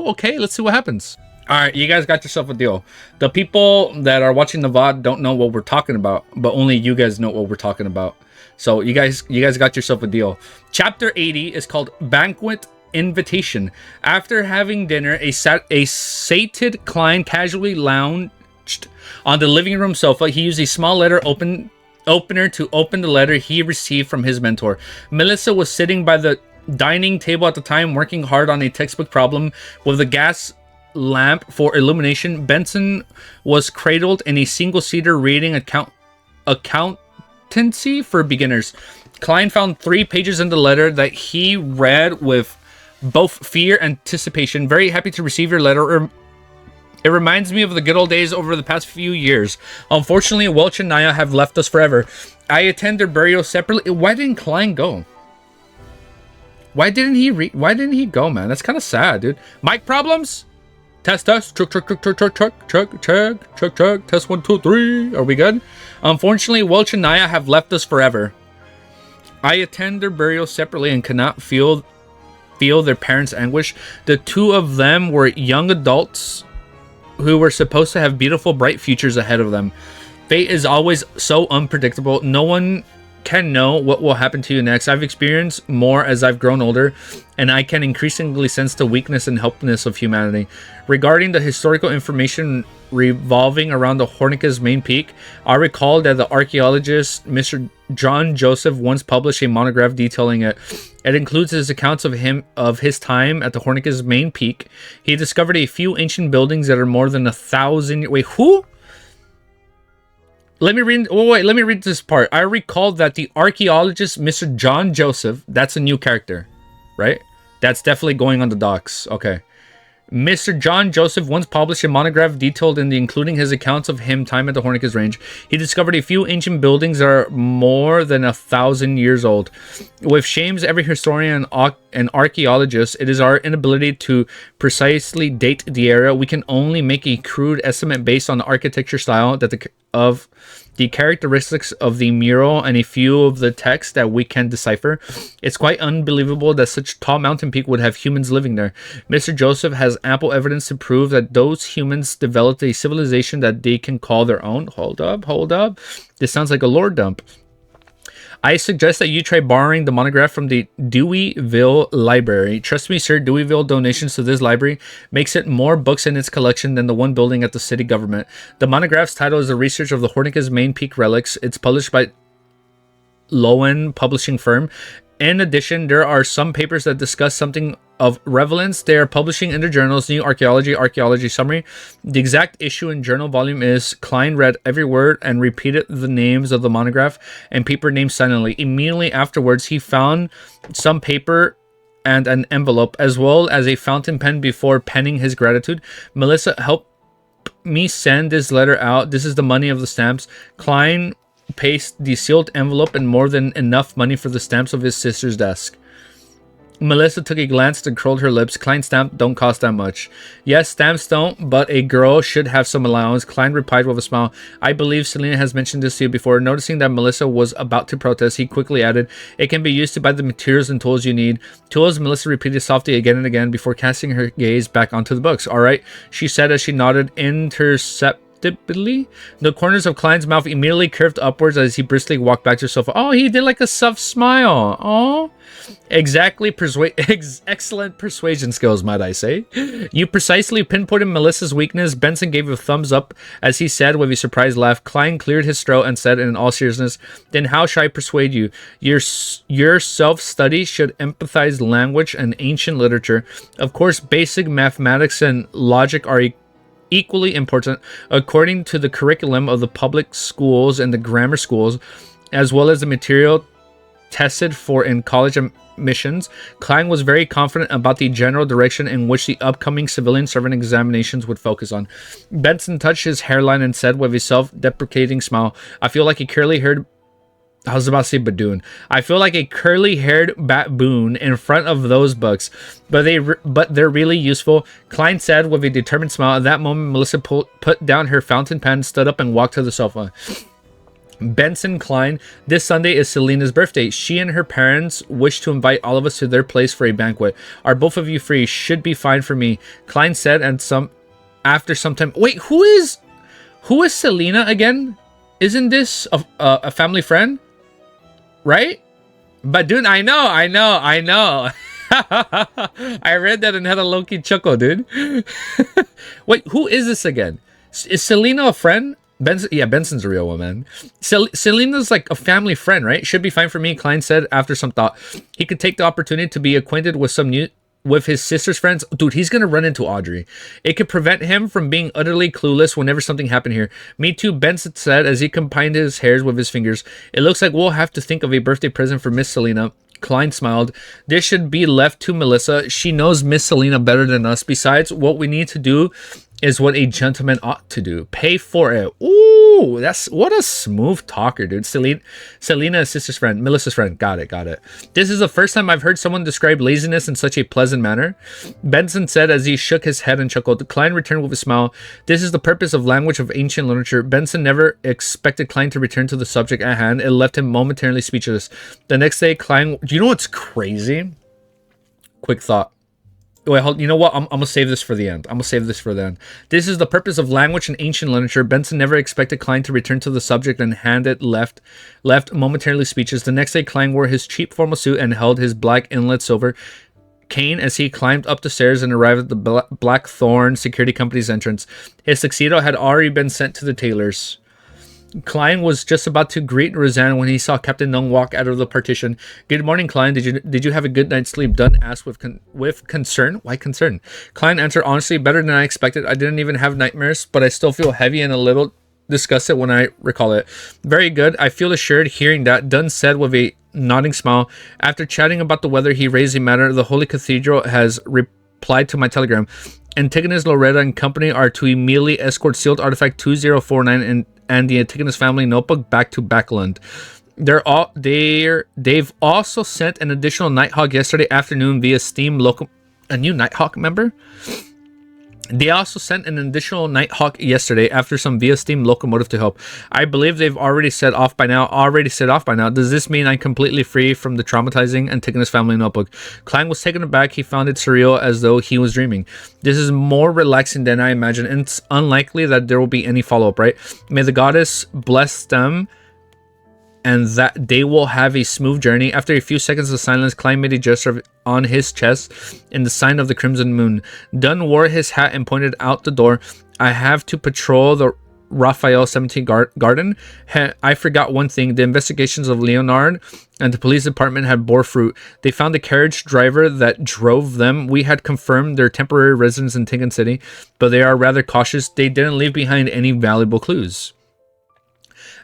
[SPEAKER 1] Okay, let's see what happens. All right, you guys got yourself a deal. The people that are watching the VOD don't know what we're talking about, but only you guys know what we're talking about. So you guys got yourself a deal. Chapter 80 is called Banquet invitation. After having dinner, a sated Klein casually lounged on the living room sofa. He used a small letter opener to open the letter he received from his mentor. Melissa was sitting by the dining table at the time, working hard on a textbook problem with a gas lamp for illumination. Benson was cradled in a single-seater reading accountancy for beginners. Klein found 3 pages in the letter that he read with both fear and anticipation. Very happy to receive your letter. It reminds me of the good old days over the past few years. Unfortunately, Welch and Naya have left us forever. I attend their burial separately. Why didn't Klein go? Why didn't he go, man? That's kind of sad, dude. Mic problems? Test. Check. Test 1, 2, 3. Are we good? Unfortunately, Welch and Naya have left us forever. I attend their burial separately and cannot feel their parents' anguish. The 2 of them were young adults who were supposed to have beautiful, bright futures ahead of them. Fate is always so unpredictable. No one can know what will happen to you next. I've experienced more as I've grown older, and I can increasingly sense the weakness and helplessness of humanity. Regarding the historical information revolving around the Hornica's main peak, I recall that the archaeologist Mr. John Joseph once published a monograph detailing it. It includes his accounts of his time at the Hornica's main peak. He discovered a few ancient buildings that are more than 1,000. Wait, who? Let me read this part. I recall that the archaeologist Mr. John Joseph, that's a new character, right? That's definitely going on the docks. Okay. Mr. John Joseph once published a monograph detailed in including his accounts of him time at the Hornica's range. He discovered a few ancient buildings that are more than 1,000 years old. With shames every historian and archaeologist, it is our inability to precisely date the era. We can only make a crude estimate based on the architecture style of the characteristics of the mural and a few of the text that we can decipher. It's quite unbelievable that such tall mountain peak would have humans living there. Mr. Joseph has ample evidence to prove that those humans developed a civilization that they can call their own. Hold up. This sounds like a lore dump. I suggest that you try borrowing the monograph from the Deweyville Library. Trust me, sir, Deweyville donations to this library makes it more books in its collection than the one building at the city government. The monograph's title is The Research of the Hornica's Main Peak Relics. It's published by Lowen Publishing Firm. In addition, there are some papers that discuss something of relevance. They are publishing in their journals, New Archaeology Summary. The exact issue and journal volume is Klein read every word and repeated the names of the monograph and paper names silently. Immediately afterwards, he found some paper and an envelope, as well as a fountain pen before penning his gratitude. Melissa, help me send this letter out. This is the money of the stamps. Klein pasted the sealed envelope and more than enough money for the stamps of his sister's desk. Melissa took a glance and curled her lips. Klein stamps don't cost that much. Yes, stamps don't, but a girl should have some allowance. Klein replied with a smile. I believe Selena has mentioned this to you before. Noticing that Melissa was about to protest, he quickly added, it can be used to buy the materials and tools you need. Tools, Melissa repeated softly again and again before casting her gaze back onto the books. All right, she said as she nodded interceptively. The corners of Klein's mouth immediately curved upwards as he briskly walked back to the sofa. Oh, he did like a soft smile. Oh, exactly. Excellent persuasion skills, might I say. You precisely pinpointed Melissa's weakness. Benson gave a thumbs up as he said with a surprised laugh. Klein cleared his throat and said in all seriousness, then how shall I persuade you? Your self-study should empathize language and ancient literature. Of course, basic mathematics and logic are equally important according to the curriculum of the public schools and the grammar schools, as well as the material tested for in college admissions. Klein was very confident about the general direction in which the upcoming civilian servant examinations would focus on. Benson touched his hairline and said with a self-deprecating smile, I feel like a curly-haired I was about to say baboon. I feel like a curly-haired baboon in front of those books, but they're really useful. Klein said with a determined smile. At that moment, Melissa put down her fountain pen, stood up, and walked to the sofa. Benson, Klein, this Sunday is Selena's birthday. She and her parents wish to invite all of us to their place for a banquet. Are both of you free? Should be fine for me. Klein said, and after some time. Wait, who is Selena again? Isn't this a family friend? Right? But dude, I know. I read that and had a low-key chuckle, dude. Wait, who is this again? Is Selena a friend? Benson, yeah, Benson's a real one, man. Selena's like a family friend, right? Should be fine for me, Klein said after some thought. He could take the opportunity to be acquainted with with his sister's friends. Dude, he's gonna run into Audrey. It could prevent him from being utterly clueless whenever something happened here. Me too, Benson said as he combined his hairs with his fingers. It looks like we'll have to think of a birthday present for Miss Selena. Klein smiled. This should be left to Melissa. She knows Miss Selena better than us. Besides, what we need to do is what a gentleman ought to do. Pay for it. Ooh, that's what a smooth talker, dude. Selena is sister's friend. Melissa's friend. Got it. This is the first time I've heard someone describe laziness in such a pleasant manner. Benson said as he shook his head and chuckled. Klein returned with a smile. This is the purpose of language of ancient literature. Benson never expected Klein to return to the subject at hand. It left him momentarily speechless. The next day, Klein... Do you know what's crazy? Quick thought. Wait, hold. You know what? I'm gonna save this for the end. This is the purpose of language in ancient literature. Benson never expected Klein to return to the subject and left momentarily speechless. The next day, Klein wore his cheap formal suit and held his black inlet silver cane as he climbed up the stairs and arrived at the Blackthorn Security Company's entrance. His tuxedo had already been sent to the tailors. Klein was just about to greet Roseanne when he saw Captain Nung walk out of the partition. Good morning, Klein. Did you have a good night's sleep? Dunn asked with concern. Why concern? Klein answered honestly, better than I expected. I didn't even have nightmares, but I still feel heavy and a little disgusted when I recall it. Very good. I feel assured hearing that, Dunn said with a nodding smile. After chatting about the weather, he raised a matter. The Holy Cathedral has replied to my telegram. Antigonus, Loretta, and company are to immediately escort sealed artifact 2049 and the Antigonus family notebook back to Backland. They've also sent an additional Nighthawk yesterday afternoon via Steam local. A new Nighthawk member? They also sent an additional Nighthawk yesterday after some via Steam locomotive to help. I believe they've already set off by now. Does this mean I'm completely free from the traumatizing Antigonus family notebook? Klein was taken aback. He found it surreal, as though he was dreaming. This is more relaxing than I imagined, and it's unlikely that there will be any follow-up, right? May the goddess bless them and that they will have a smooth journey. After a few seconds of silence, Klein made a gesture on his chest in the sign of the Crimson Moon. Dunn wore his hat and pointed out the door. I have to patrol the Raphael 17 garden. I forgot one thing. The investigations of Leonard and the police department had bore fruit. They found the carriage driver that drove them. We had confirmed their temporary residence in Tinkin City, but they are rather cautious. They didn't leave behind any valuable clues.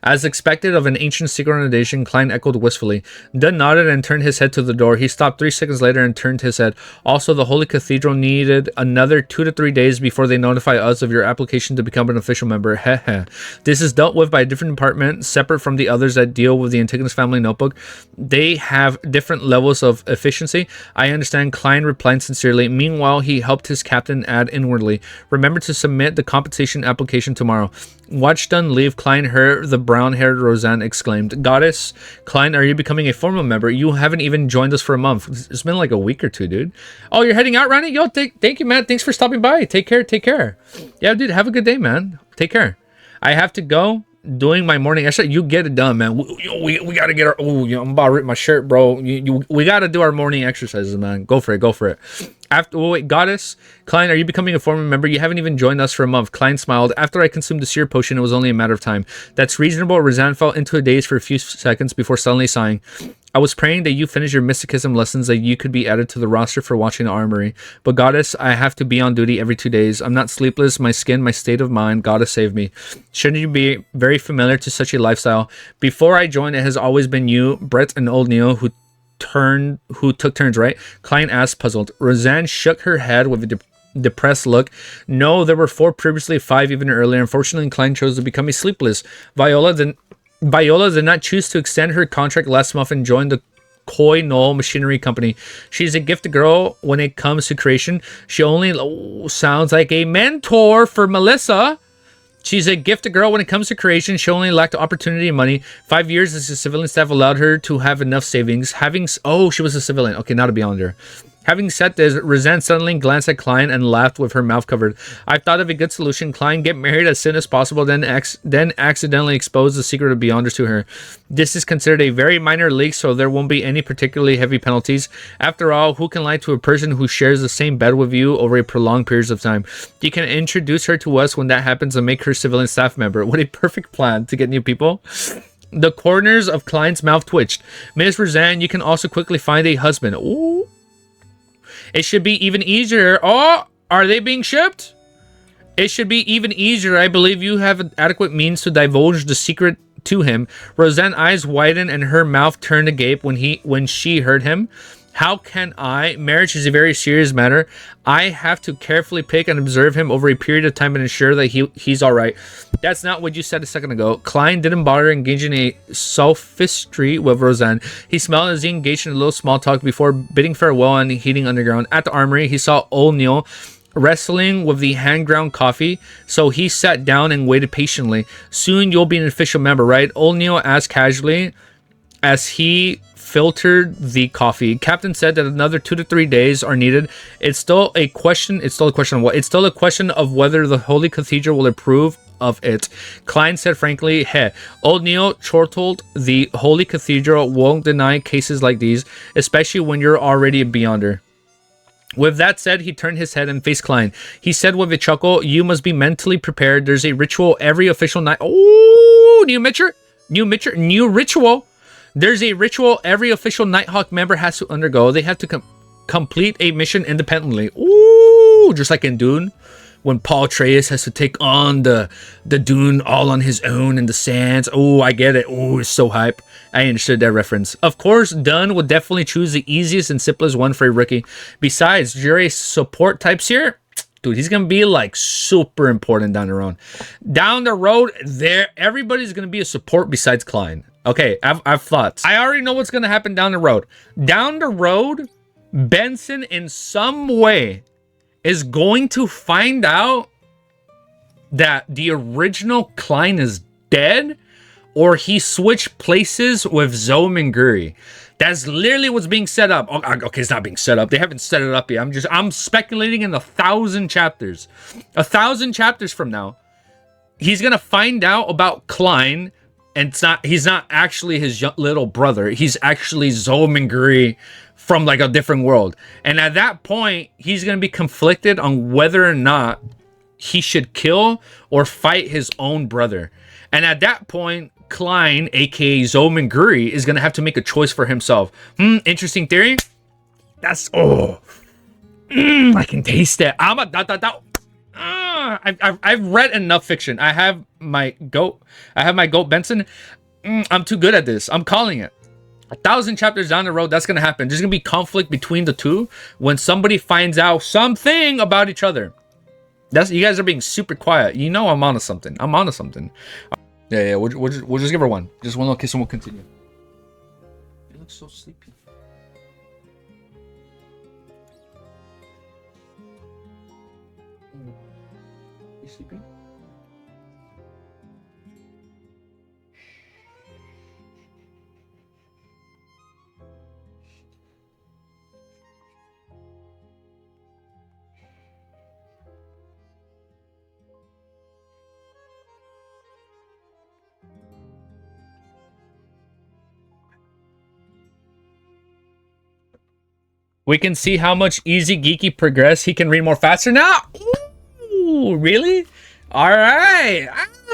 [SPEAKER 1] As expected of an ancient synchronization, Klein echoed wistfully. Dunn nodded and turned his head to the door. He stopped 3 seconds later and turned his head. Also, the Holy Cathedral needed another 2 to 3 days before they notify us of your application to become an official member. Heh. This is dealt with by a different department, separate from the others that deal with the Antigonus family notebook. They have different levels of efficiency. I understand, Klein replied sincerely. Meanwhile, he helped his captain add inwardly. Remember to submit the compensation application tomorrow. Watch Dunn leave. Klein heard the brown-haired Roseanne exclaimed, Goddess, Klein, are you becoming a formal member? You haven't even joined us for a month. It's been like a week or two, dude. Oh, you're heading out, Ronnie? Yo, thank you, man. Thanks for stopping by. Take care. Yeah, dude, have a good day, man. Take care. I have to go. Doing my morning exercise. You get it done, man. We got to get our... Oh, I'm about to rip my shirt, bro. We got to do our morning exercises, man. Go for it. Wait, Goddess, Klein, are you becoming a former member? You haven't even joined us for a month. Klein smiled. After I consumed the seer potion, it was only a matter of time. That's reasonable. Roseanne fell into a daze for a few seconds before suddenly sighing. I was praying that you finish your mysticism lessons, that you could be added to the roster for watching the armory. But Goddess, I have to be on duty every 2 days. I'm not sleepless. My skin, my state of mind. Goddess save me. Shouldn't you be very familiar to such a lifestyle? Before I joined, it has always been you, Brett, and old Neil who took turns, right? Klein asked, puzzled. Roseanne shook her head with a depressed look. No, there were 4 previously, 5 even earlier. Unfortunately, Klein chose to become a sleepless. Viola did not choose to extend her contract last month and joined the Koi Knoll Machinery Company. She's a gifted girl when it comes to creation. She only sounds like a mentor for Melissa. She's a gifted girl when it comes to creation. She only lacked opportunity and money. 5 years as a civilian staff allowed her to have enough savings. She was a civilian. Okay, not a Beyonder. Having said this, Roseanne suddenly glanced at Klein and laughed with her mouth covered. I've thought of a good solution. Klein, get married as soon as possible, then accidentally expose the secret of Beyonders to her. This is considered a very minor leak, so there won't be any particularly heavy penalties. After all, who can lie to a person who shares the same bed with you over a prolonged period of time? You can introduce her to us when that happens and make her civilian staff member. What a perfect plan to get new people. The corners of Klein's mouth twitched. Miss Roseanne, you can also quickly find a husband. Ooh. It should be even easier. Oh, are they being shipped? It should be even easier. I believe you have adequate means to divulge the secret to him. Roseanne's eyes widened and her mouth turned agape when she heard him. How can I? Marriage is a very serious matter. I have to carefully pick and observe him over a period of time and ensure that he's all right. That's not what you said a second ago. Klein didn't bother engaging in a sophistry with Roseanne. He smiled as he engaged in a little small talk before bidding farewell and heading underground. At the armory, he saw old Neil wrestling with the hand-ground coffee, so he sat down and waited patiently. Soon you'll be an official member, right? Old Neil asked casually as he filtered the coffee. Captain said that another 2 to 3 days are needed. It's still a question of what? It's still a question of whether the Holy Cathedral will approve of it. Klein said frankly, Old Neil chortled, the Holy Cathedral won't deny cases like these, especially when you're already a Beyonder. With that said, he turned his head and faced Klein. He said with a chuckle, you must be mentally prepared. There's a ritual every official night. Oh, new ritual. There's a ritual every official Nighthawk member has to undergo. They have to complete a mission independently. Ooh, just like in Dune, when Paul Atreides has to take on the Dune all on his own in the sands. Oh, I get it. Oh, it's so hype. I understood that reference. Of course, Dunn would definitely choose the easiest and simplest one for a rookie. Besides, Jerry's support types here, dude, he's gonna be like super important down the road. Down the road, everybody's gonna be a support besides Klein. Okay, I've thoughts. I already know what's gonna happen down the road. Down the road, Benson in some way is going to find out that the original Klein is dead, or he switched places with Zoe and Guri. That's literally what's being set up. Okay, it's not being set up. They haven't set it up yet. I'm speculating in 1,000 chapters. 1,000 chapters from now, he's gonna find out about Klein, and he's not actually his little brother. He's actually Zoe and Guri from like a different world. And at that point, he's gonna be conflicted on whether or not he should kill or fight his own brother. And at that point, Klein, aka Zoe and Guri, is gonna have to make a choice for himself. Interesting theory. That's I can taste it. I've read enough fiction. I have my goat Benson. I'm too good at this. I'm calling it. 1,000 chapters down the road, that's gonna happen. There's gonna be conflict between the two when somebody finds out something about each other. You guys are being super quiet. You know I'm onto something. Yeah. We'll just give her one. Just one little kiss and we'll continue. You look so sleepy. You sleepy? We can see how much Easy Geeky progress. He can read more faster now. Ooh, really? All right.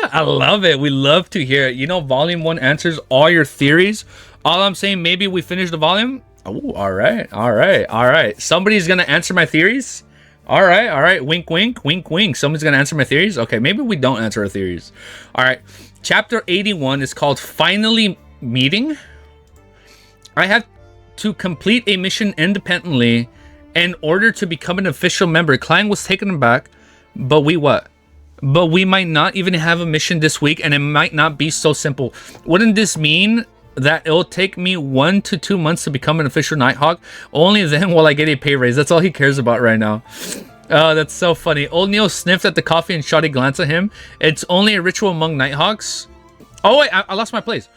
[SPEAKER 1] I love it. We love to hear it. You know, volume 1 answers all your theories. All I'm saying, maybe we finish the volume. Oh, all right. Somebody's going to answer my theories. All right. Wink, wink, wink, wink. Someone's going to answer my theories. Okay, maybe we don't answer our theories. All right. Chapter 81 is called Finally Meeting. I have to complete a mission independently in order to become an official member. Klein was taken aback, but we might not even have a mission this week, and it might not be so simple. Wouldn't this mean that it'll take me 1 to 2 months to become an official Nighthawk? Only then will I get a pay raise. That's all he cares about right now. Oh, that's so funny. Old Neil sniffed at the coffee and shot a glance at him. It's only a ritual among Nighthawks. Oh wait, I lost my place.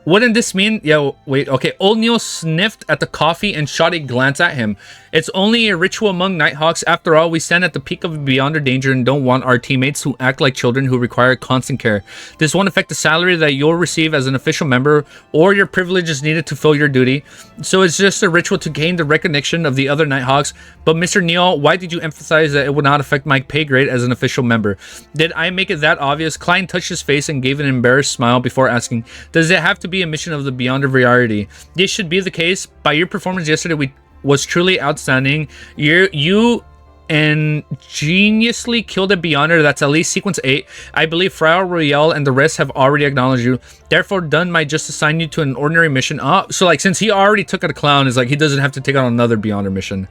[SPEAKER 1] Wouldn't this mean... Yeah, wait, okay. Old Neil sniffed at the coffee and shot a glance at him. It's only a ritual among Nighthawks. After all, we stand at the peak of beyond danger and don't want our teammates who act like children who require constant care. This won't affect the salary that you'll receive as an official member or your privileges needed to fill your duty. So it's just a ritual to gain the recognition of the other Nighthawks. But Mr. Neil, why did you emphasize that it would not affect my pay grade as an official member? Did I make it that obvious? Klein touched his face and gave an embarrassed smile before asking, does it have to be a mission of the Beyonder variety? This should be the case. By your performance yesterday was truly outstanding. You ingeniously killed a Beyonder that's at least sequence 8. I believe Frau Royale and the rest have already acknowledged you. Therefore, done might just assign you to an ordinary mission. So like, since he already took out a clown, is like he doesn't have to take on another Beyonder mission.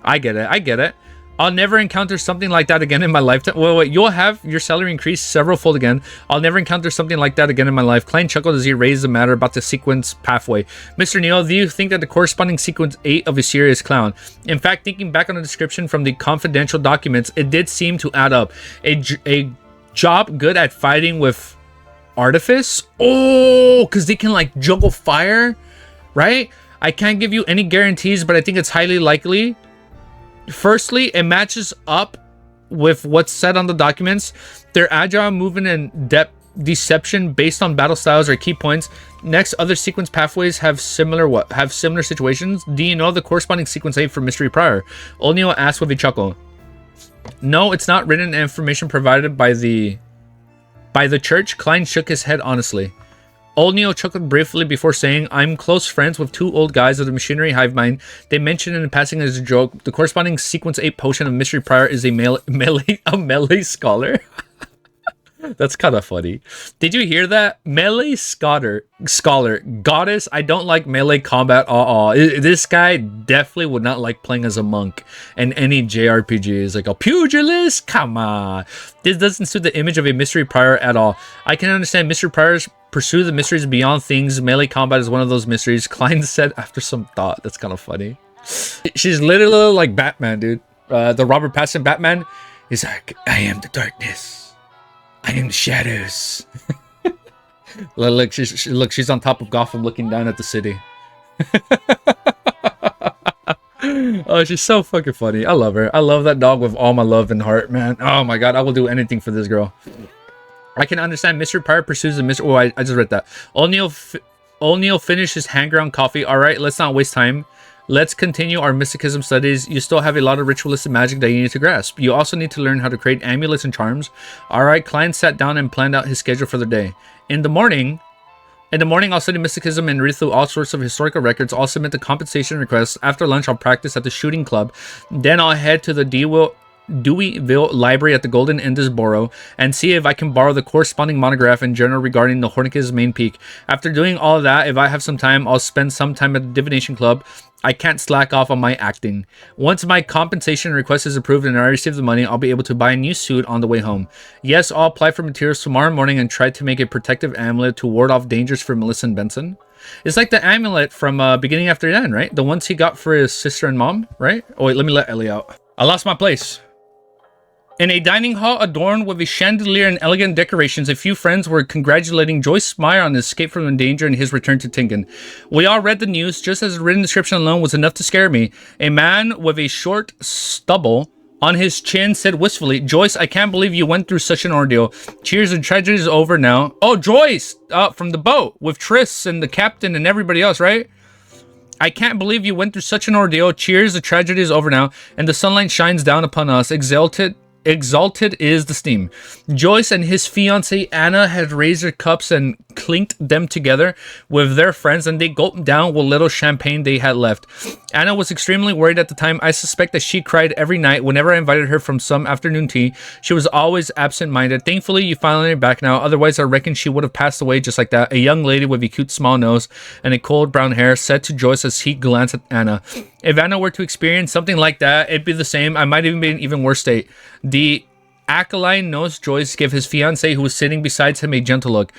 [SPEAKER 1] I get it. I get it. I'll never encounter something like that again in my lifetime. Wait, you'll have your salary increased several fold again. I'll never encounter something like that again in my life. Klein chuckled as he raised the matter about the sequence pathway. Mr. Neil, do you think that the corresponding sequence 8 of a serious clown? In fact, thinking back on the description from the confidential documents, it did seem to add up. A job good at fighting with artifice? Oh, because they can like juggle fire, right? I can't give you any guarantees, but I think it's highly likely. Firstly, it matches up with what's said on the documents. Their agile movement and depth deception based on battle styles are key points. Next, other sequence pathways have similar situations. Do you know the corresponding sequence 8 for Mystery Prior? O'Neill asked with a chuckle. No, it's not written information provided by the church. Klein shook his head honestly. Old Neo chuckled briefly before saying, I'm close friends with 2 old guys of the machinery hive mind. They mentioned in passing as a joke, the corresponding sequence 8 potion of Mystery Prior is a melee scholar. That's kind of funny. Did you hear that? Melee scholar. Goddess, I don't like melee combat. This guy definitely would not like playing as a monk. And any JRPG is like a pugilist. Come on. This doesn't suit the image of a Mystery Prior at all. I can understand Mystery Priors pursue the mysteries beyond things. Melee combat is one of those mysteries. Klein said after some thought. That's kind of funny. She's literally like Batman, dude. The Robert Pattinson Batman is like, I am the darkness. I am the shadows. Look, she's on top of Gotham looking down at the city. Oh, she's so fucking funny. I love her. I love that dog with all my love and heart, man. Oh my god, I will do anything for this girl. I can understand Mr. Pyre pursues the Mr. Oh, I just read that. O'Neill finished his hand-ground coffee. Alright, let's not waste time. Let's continue our mysticism studies. You still have a lot of ritualistic magic that you need to grasp. You also need to learn how to create amulets and charms. Alright, Klein sat down and planned out his schedule for the day. In the morning, I'll study mysticism and read through all sorts of historical records. I'll submit the compensation requests. After lunch, I'll practice at the shooting club. Then I'll head to the Deweyville Library at the Golden Indus Borough and see if I can borrow the corresponding monograph and journal regarding the Hornicus main peak. After doing all of that, if I have some time, I'll spend some time at the Divination Club. I can't slack off on my acting. Once my compensation request is approved and I receive the money, I'll be able to buy a new suit on the way home. Yes, I'll apply for materials tomorrow morning and try to make a protective amulet to ward off dangers for Melissa and Benson. It's like the amulet from Beginning After the End, right? The ones he got for his sister and mom, right? Oh wait, let me let Ellie out. I lost my place. In a dining hall adorned with a chandelier and elegant decorations, a few friends were congratulating Joyce Meyer on his escape from danger and his return to Tingen. We all read the news, just as the written description alone was enough to scare me. A man with a short stubble on his chin said wistfully, Joyce, I can't believe you went through such an ordeal. Cheers, the tragedy is over now. Oh, Joyce! From the boat, with Triss and the captain and everybody else, right? I can't believe you went through such an ordeal. Cheers, the tragedy is over now, and the sunlight shines down upon us. Exalted is the steam. Joyce and his fiancée Anna had raised their cups and clinked them together with their friends, and they gulped down what little champagne they had left. Anna was extremely worried at the time. I suspect that she cried every night whenever I invited her from some afternoon tea. She was always absent-minded. Thankfully, you finally are back now. Otherwise, I reckon she would have passed away just like that. A young lady with a cute small nose and a cold brown hair said to Joyce as he glanced at Anna, if Anna were to experience something like that, it'd be the same. I might even be in an even worse state. The Aquiline nosed Joyce gave his fiancée, who was sitting beside him, a gentle look.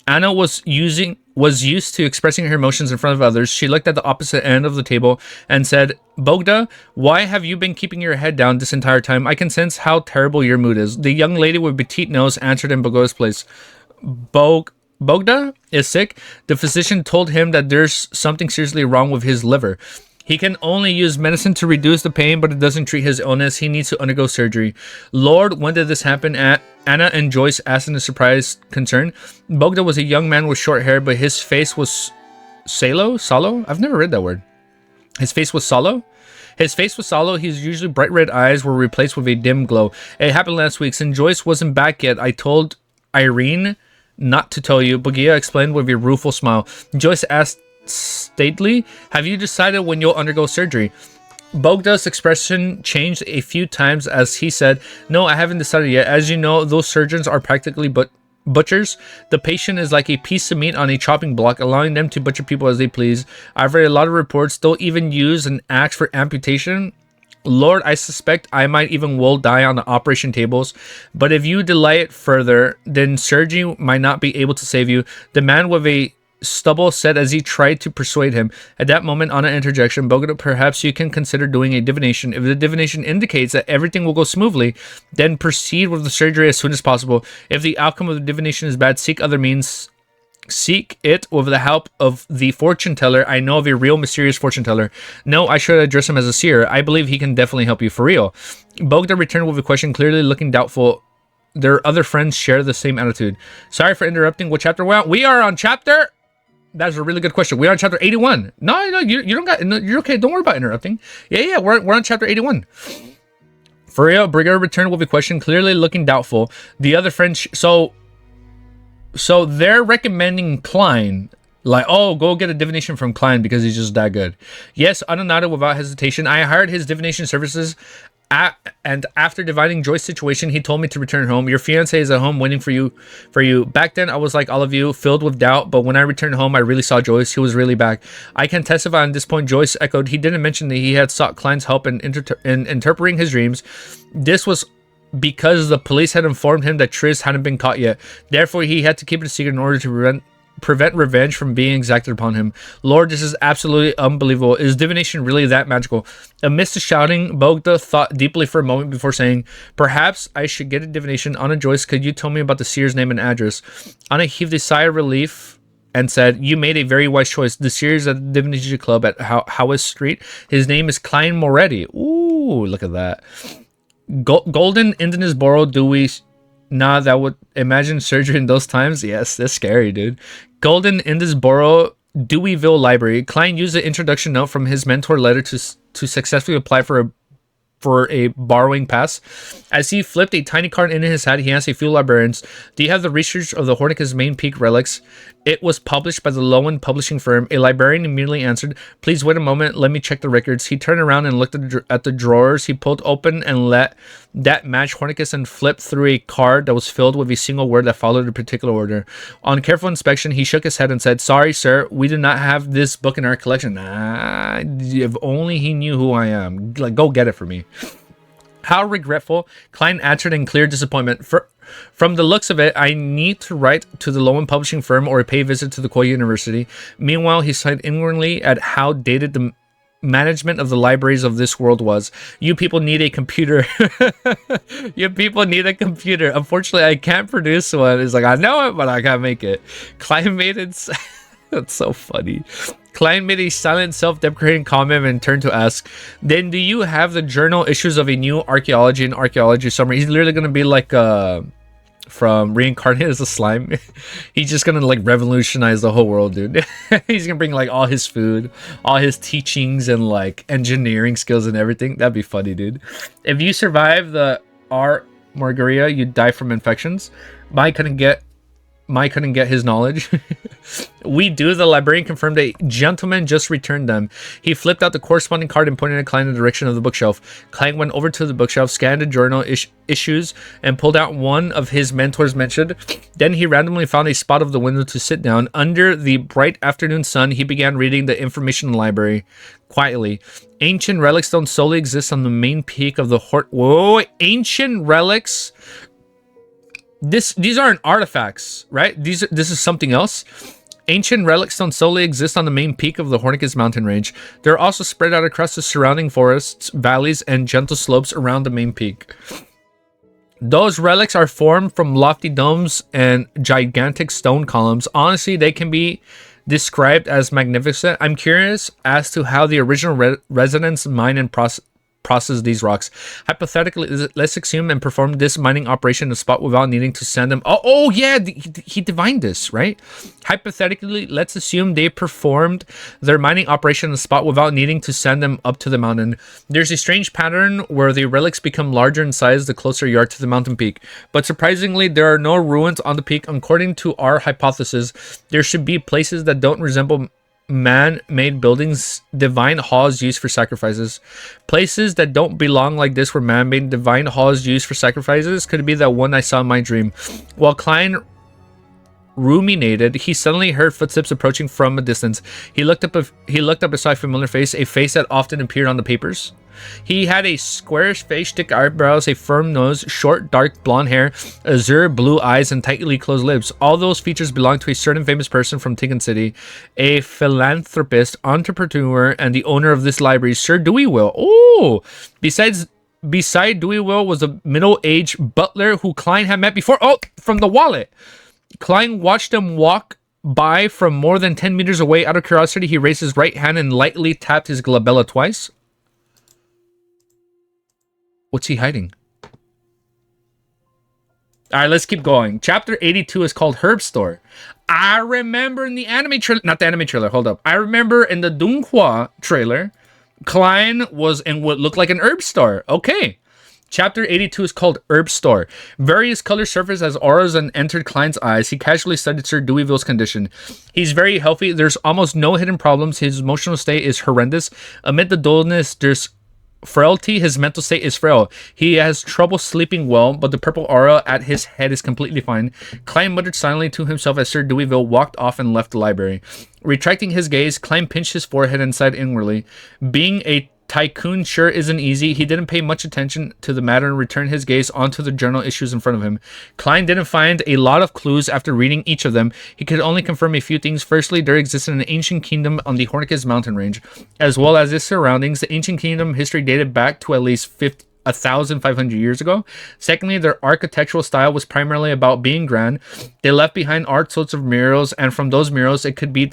[SPEAKER 1] Anna was used to expressing her emotions in front of others. She looked at the opposite end of the table and said, Bogda, why have you been keeping your head down this entire time? I can sense how terrible your mood is. The young lady with petite nose answered in Bogda's place. Bogda is sick. The physician told him that there's something seriously wrong with his liver. He can only use medicine to reduce the pain, but it doesn't treat his illness. He needs to undergo surgery. Lord, when did this happen? Anna and Joyce asked in a surprised concern. Bogda was a young man with short hair, but his face was sallow? I've never read that word. His face was sallow? His face was sallow. His usually bright red eyes were replaced with a dim glow. It happened last week. Since Joyce wasn't back yet, I told Irene not to tell you. Bugia explained with a rueful smile. Joyce asked stately, have you decided when you'll undergo surgery? Bogda's expression changed a few times as he said, no, I haven't decided yet. As you know, those surgeons are practically butchers. The patient is like a piece of meat on a chopping block, allowing them to butcher people as they please. I've read a lot of reports. They'll even use an axe for amputation. Lord, I suspect I might even will die on the operation tables. But if you delay it further, then surgery might not be able to save you. The man with a stubble said as he tried to persuade him. At that moment, on an interjection, Bogota, perhaps you can consider doing a divination. If the divination indicates that everything will go smoothly, then proceed with the surgery as soon as possible. If the outcome of the divination is bad, seek other means. Seek it with the help of the fortune teller. I know of a real mysterious fortune teller. No, I should address him as a seer. I believe he can definitely help you for real. Bogota returned with a question, clearly looking doubtful. Their other friends share the same attitude. Sorry for interrupting. What chapter we're on? We are on chapter... That's a really good question. We're on chapter 81. No, you don't got... No, you're okay. Don't worry about interrupting. Yeah, we're on chapter 81. For real, Brigger returned with a question, clearly looking doubtful. The other friends... So they're recommending Klein. Like, oh, go get a divination from Klein because he's just that good. Yes, unannounced without hesitation. I hired his divination services. And after divining Joyce's situation, he told me to return home. Your fiance is at home waiting for you. Back then, I was like all of you, filled with doubt. But when I returned home, I really saw Joyce. He was really back. I can testify on this point. Joyce echoed. He didn't mention that he had sought Klein's help in interpreting his dreams. This was because the police had informed him that Triss hadn't been caught yet. Therefore, he had to keep it a secret in order to prevent revenge from being exacted upon him. Lord, this is absolutely unbelievable. Is divination really that magical? Amidst the shouting, Bogda thought deeply for a moment before saying, perhaps I should get a divination. Anna, Joyce, could you tell me about the seer's name and address? Anna heaved a sigh of relief and said, you made a very wise choice. The seer is at the Divinity Club at Howes Street. His name is Klein Moretti. Ooh, look at that. Golden Indisboro, do we... Nah, that would imagine surgery in those times. Yes, that's scary, dude. Golden Indisboro, Deweyville Library. Klein used the introduction note from his mentor letter to successfully apply for a borrowing pass. As he flipped a tiny card in his hat, he asked a few librarians, do you have the research of the Hornicus main peak relics? It was published by the Lowen publishing firm. A librarian immediately answered, please wait a moment, let me check the records. He turned around and looked at the drawers. He pulled open and let that match Hornicus and flipped through a card that was filled with a single word that followed a particular order. On careful inspection, he shook his head and said, sorry, sir, we do not have this book in our collection. If only he knew who I am. Like, go get it for me. How regretful, Klein answered in clear disappointment. From the looks of it, I need to write to the Lowen publishing firm or pay a visit to the Koya University. Meanwhile, he sighed inwardly at how dated the management of the libraries of this world was. You people need a computer. You people need a computer. Unfortunately, I can't produce one. It's like, I know it, but I can't make it. Klein made it... That's so funny. Klein made a silent, self-deprecating comment and turned to ask, then do you have the journal issues of a new archaeology and archaeology summary? He's literally going to be like from Reincarnated as a Slime. He's just going to like revolutionize the whole world, dude. He's going to bring like all his food, all his teachings and like engineering skills and everything. That'd be funny, dude. If you survive the R. Margaria, you die from infections. Mike couldn't get his knowledge. The librarian confirmed a gentleman just returned them. He flipped out the corresponding card and pointed at Klein in the direction of the bookshelf. Klein went over to the bookshelf, scanned the journal issues, and pulled out one of his mentors mentioned. Then he randomly found a spot of the window to sit down. Under the bright afternoon sun, he began reading the information library quietly. Ancient relics don't solely exist on the main peak of the Whoa, ancient relics... These aren't artifacts, right? This is something else. Ancient relics don't solely exist on the main peak of the Hornicus mountain range. They're also spread out across the surrounding forests, valleys, and gentle slopes around the main peak. Those relics are formed from lofty domes and gigantic stone columns. Honestly, they can be described as magnificent. I'm curious as to how the original residents mine and process these rocks. Hypothetically, let's assume and perform this mining operation in a spot without needing to send them. Oh yeah, he divined this, right? Hypothetically, let's assume they performed their mining operation in a spot without needing to send them up to the mountain. There's a strange pattern where the relics become larger in size the closer you are to the mountain peak. But surprisingly, there are no ruins on the peak. According to our hypothesis, there should be places that don't resemble man-made buildings, divine halls used for sacrifices. Places that don't belong like this were man-made divine halls used for sacrifices. Could it be that one I saw in my dream? While Klein ruminated, he suddenly heard footsteps approaching from a distance. He looked up and saw a familiar face, a face that often appeared on the papers. He had a squarish face, thick eyebrows, a firm nose, short, dark blonde hair, azure blue eyes, and tightly closed lips. All those features belonged to a certain famous person from Tinkin City, a philanthropist, entrepreneur, and the owner of this library, Sir Dewey Will. Oh, beside Dewey Will was a middle-aged butler who Klein had met before. Oh, from the wallet. Klein watched him walk by from more than 10 meters away. Out of curiosity, he raised his right hand and lightly tapped his glabella twice. What's he hiding? All right, let's keep going. Chapter 82 is called Herb Store. I remember in the anime trailer, not the anime trailer, hold up. I remember in the Dunghua trailer, Klein was in what looked like an herb store. Okay. Chapter 82 is called Herb Store. Various colors surfaced as auras and entered Klein's eyes. He casually studied Sir Deweyville's condition. He's very healthy. There's almost no hidden problems. His emotional state is horrendous. Amid the dullness, there's frailty. His mental state is frail. He has trouble sleeping well, but the purple aura at his head is completely fine. Klein muttered silently to himself as Sir Deweyville walked off and left the library. Retracting his gaze, Klein pinched his forehead and sighed inwardly. Being a tycoon sure isn't easy. He didn't pay much attention to the matter and returned his gaze onto the journal issues in front of him. Klein didn't find a lot of clues after reading each of them. He could only confirm a few things. Firstly, there existed an ancient kingdom on the Hornicus mountain range, as well as its surroundings. The ancient kingdom history dated back to at least 1,500 years ago. Secondly, their architectural style was primarily about being grand. They left behind all sorts of murals, and from those murals, it could be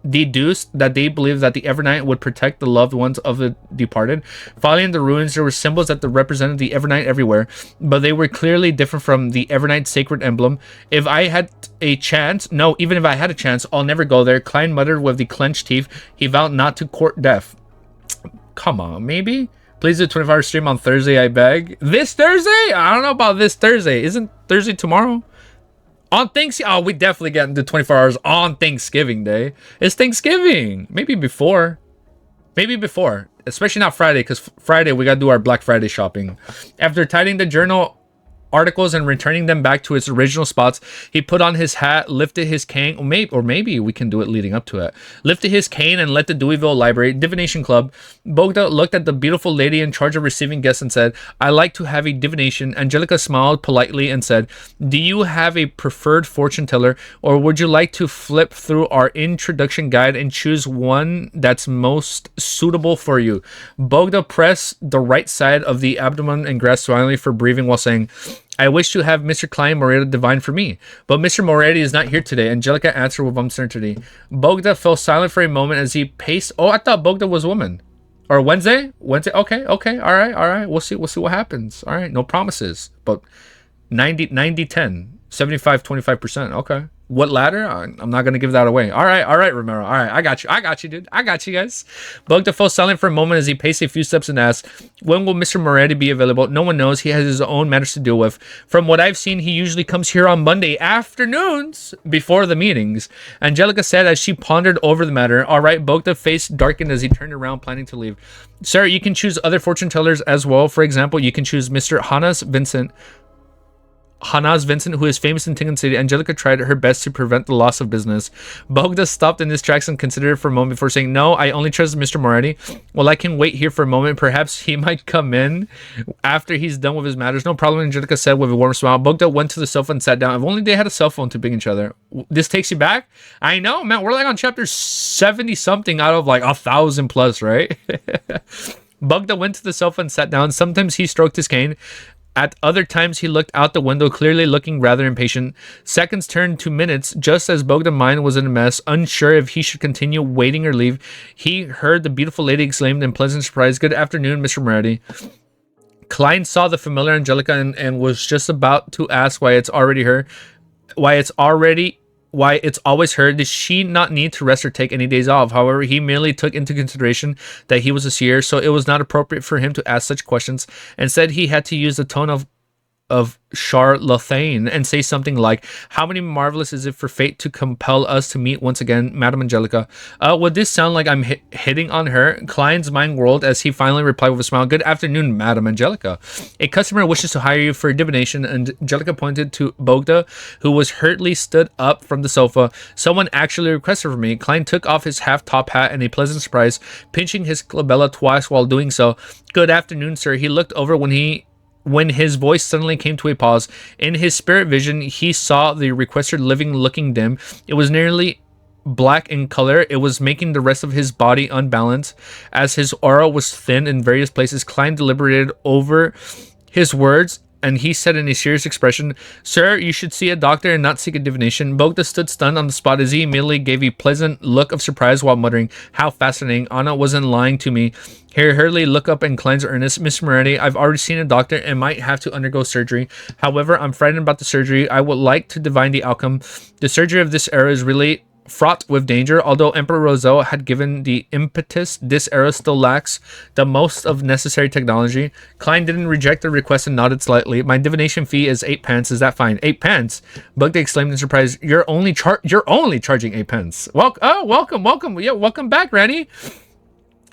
[SPEAKER 1] deduced that they believed that the Evernight would protect the loved ones of the departed. Following the ruins, there were symbols that represented the Evernight everywhere, but they were clearly different from the Evernight sacred emblem. Even if I had a chance, I'll never go there. Klein muttered with the clenched teeth. He vowed not to court death. Come on, maybe? Please do 24-hour stream on Thursday, I beg. This Thursday? I don't know about this Thursday. Isn't Thursday tomorrow? On Thanksgiving? Oh, we definitely get into 24 hours on Thanksgiving Day. It's Thanksgiving. Maybe before. Maybe before. Especially not Friday, because Friday we gotta do our Black Friday shopping. After tidying the journal articles and returning them back to its original spots, he put on his hat, lifted his cane, or maybe we can do it leading up to it. Lifted his cane and left the Deweyville Library Divination Club. Bogda looked at the beautiful lady in charge of receiving guests and said, "I like to have a divination." Angelica smiled politely and said, "Do you have a preferred fortune teller, or would you like to flip through our introduction guide and choose one that's most suitable for you?" Bogda pressed the right side of the abdomen and grasped silently for breathing while saying, "I wish to have Mr. Klein Moretti divine for me, but Mr. Moretti is not here today." Angelica answered with uncertainty. Bogda fell silent for a moment as he paced. Oh, I thought Bogda was a woman. Or Wednesday? Okay. All right. We'll see what happens. All right, no promises, but 90-10, 75-25%. Okay. What ladder? I'm not gonna give that away. All right, Romero. All right, I got you, dude. I got you guys. Bogda fell silent for a moment as he paced a few steps and asked, "When will Mr. Moretti be available?" "No one knows. He has his own matters to deal with. From what I've seen, he usually comes here on Monday afternoons before the meetings." Angelica said as she pondered over the matter. All right, Bogda's face darkened as he turned around, planning to leave. "Sir, you can choose other fortune tellers as well. For example, you can choose Mr. Hannes Vincent, who is famous in Tinkin City." Angelica tried her best to prevent the loss of business. Bogda stopped in his tracks and considered it for a moment before saying, "No, I only trust Mr. Moretti. Well, I can wait here for a moment. Perhaps he might come in after he's done with his matters." "No problem," Angelica said with a warm smile. Bogda went to the sofa and sat down. If only they had a cell phone to ping each other. This takes you back? I know, man. We're like on chapter 70-something out of like 1,000 plus, right? Bogda went to the sofa and sat down. Sometimes he stroked his cane. At other times, he looked out the window, clearly looking rather impatient. Seconds turned to minutes, just as Bogda's mind was in a mess, unsure if he should continue waiting or leave. He heard the beautiful lady exclaim in pleasant surprise, "Good afternoon, Mr. Moretti." Klein saw the familiar Angelica and was just about to ask why it's always her. Did she not need to rest or take any days off? However, he merely took into consideration that he was a seer, so it was not appropriate for him to ask such questions. Instead, he had to use the tone of charlatan and say something like, "How many marvelous is it for fate to compel us to meet once again, Madam Angelica?" Would this sound like I'm hitting on her? Klein's mind whirled as he finally replied with a smile, "Good afternoon, Madam Angelica. A customer wishes to hire you for divination." And Angelica pointed to Bogda, who was hurriedly stood up from the sofa. "Someone actually requested for me." Klein took off his half-top hat in a pleasant surprise, pinching his glabella twice while doing so. "Good afternoon, sir." He looked over when his voice suddenly came to a pause. In his spirit vision, he saw the requester looking dim. It was nearly black in color. It was making the rest of his body unbalanced. As his aura was thin in various places, Klein deliberated over his words, and he said in a serious expression, "Sir, you should see a doctor and not seek a divination." Bogda stood stunned on the spot as he immediately gave a pleasant look of surprise while muttering, "How fascinating. Anna wasn't lying to me." He hurriedly looked up in Klein's earnest. "Mr. Moretti, I've already seen a doctor and might have to undergo surgery. However, I'm frightened about the surgery. I would like to divine the outcome. The surgery of this era is really fraught with danger. Although Emperor Roselle had given the impetus, this era still lacks the most of necessary technology." Klein didn't reject the request and nodded slightly. "My divination fee is 8 pence. Is that fine?" 8 pence? Bugda exclaimed in surprise. You're only charging 8 pence. Welcome. Yeah, welcome back, Randy.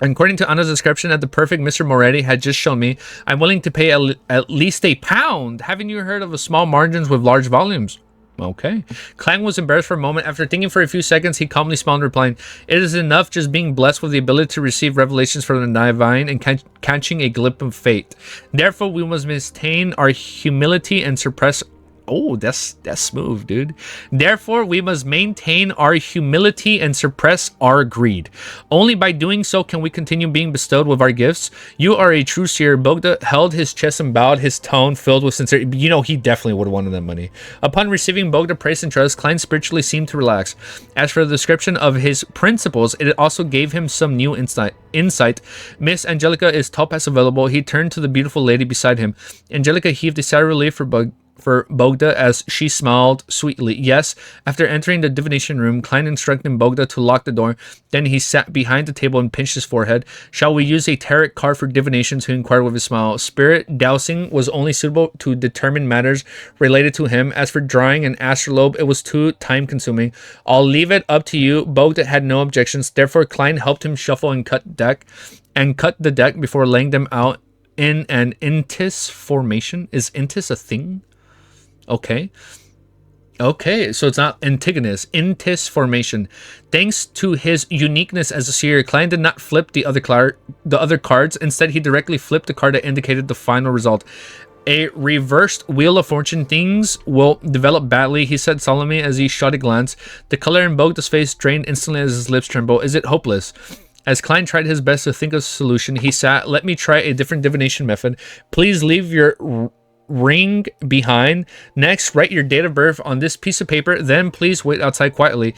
[SPEAKER 1] According to Anna's description that the perfect Mr. Moretti had just shown me, I'm willing to pay at least £1. Haven't you heard of small margins with large volumes? Okay. Klein was embarrassed for a moment. After thinking for a few seconds, he calmly smiled and replied, "It is enough just being blessed with the ability to receive revelations from the divine and catching a glimpse of fate. Therefore, we must maintain our humility and suppress..." Oh, that's smooth, dude. "Therefore, we must maintain our humility and suppress our greed. Only by doing so can we continue being bestowed with our gifts. You are a true seer." Bogda held his chest and bowed, his tone filled with sincerity. You know, he definitely would have wanted that money. Upon receiving Bogda praise and trust, Klein spiritually seemed to relax. As for the description of his principles, it also gave him some new insight. "Miss Angelica, is topaz available?" He turned to the beautiful lady beside him. Angelica heaved a sigh of relief for Bogda as she smiled sweetly. "Yes." After entering the divination room, Klein instructed Bogda to lock the door. Then he sat behind the table and pinched his forehead. "Shall we use a tarot card for divinations?" he inquired with a smile. Spirit dowsing was only suitable to determine matters related to him. As for drawing an astrolabe, it was too time-consuming. "I'll leave it up to you." Bogda had no objections. Therefore, Klein helped him shuffle and cut the deck before laying them out in an intis formation. Is intis a thing? Okay, so it's not Antigonus. Intis formation. Thanks to his uniqueness as a seer, Klein did not flip the other cards. Instead, he directly flipped the card that indicated the final result. "A reversed wheel of fortune. Things will develop badly," he said solemnly as he shot a glance. The color in Bogda's face drained instantly as his lips trembled. "Is it hopeless?" As Klein tried his best to think of a solution, he sat. "Let me try a different divination method. Please leave your ring behind. Next, write your date of birth on this piece of paper. Then please wait outside quietly."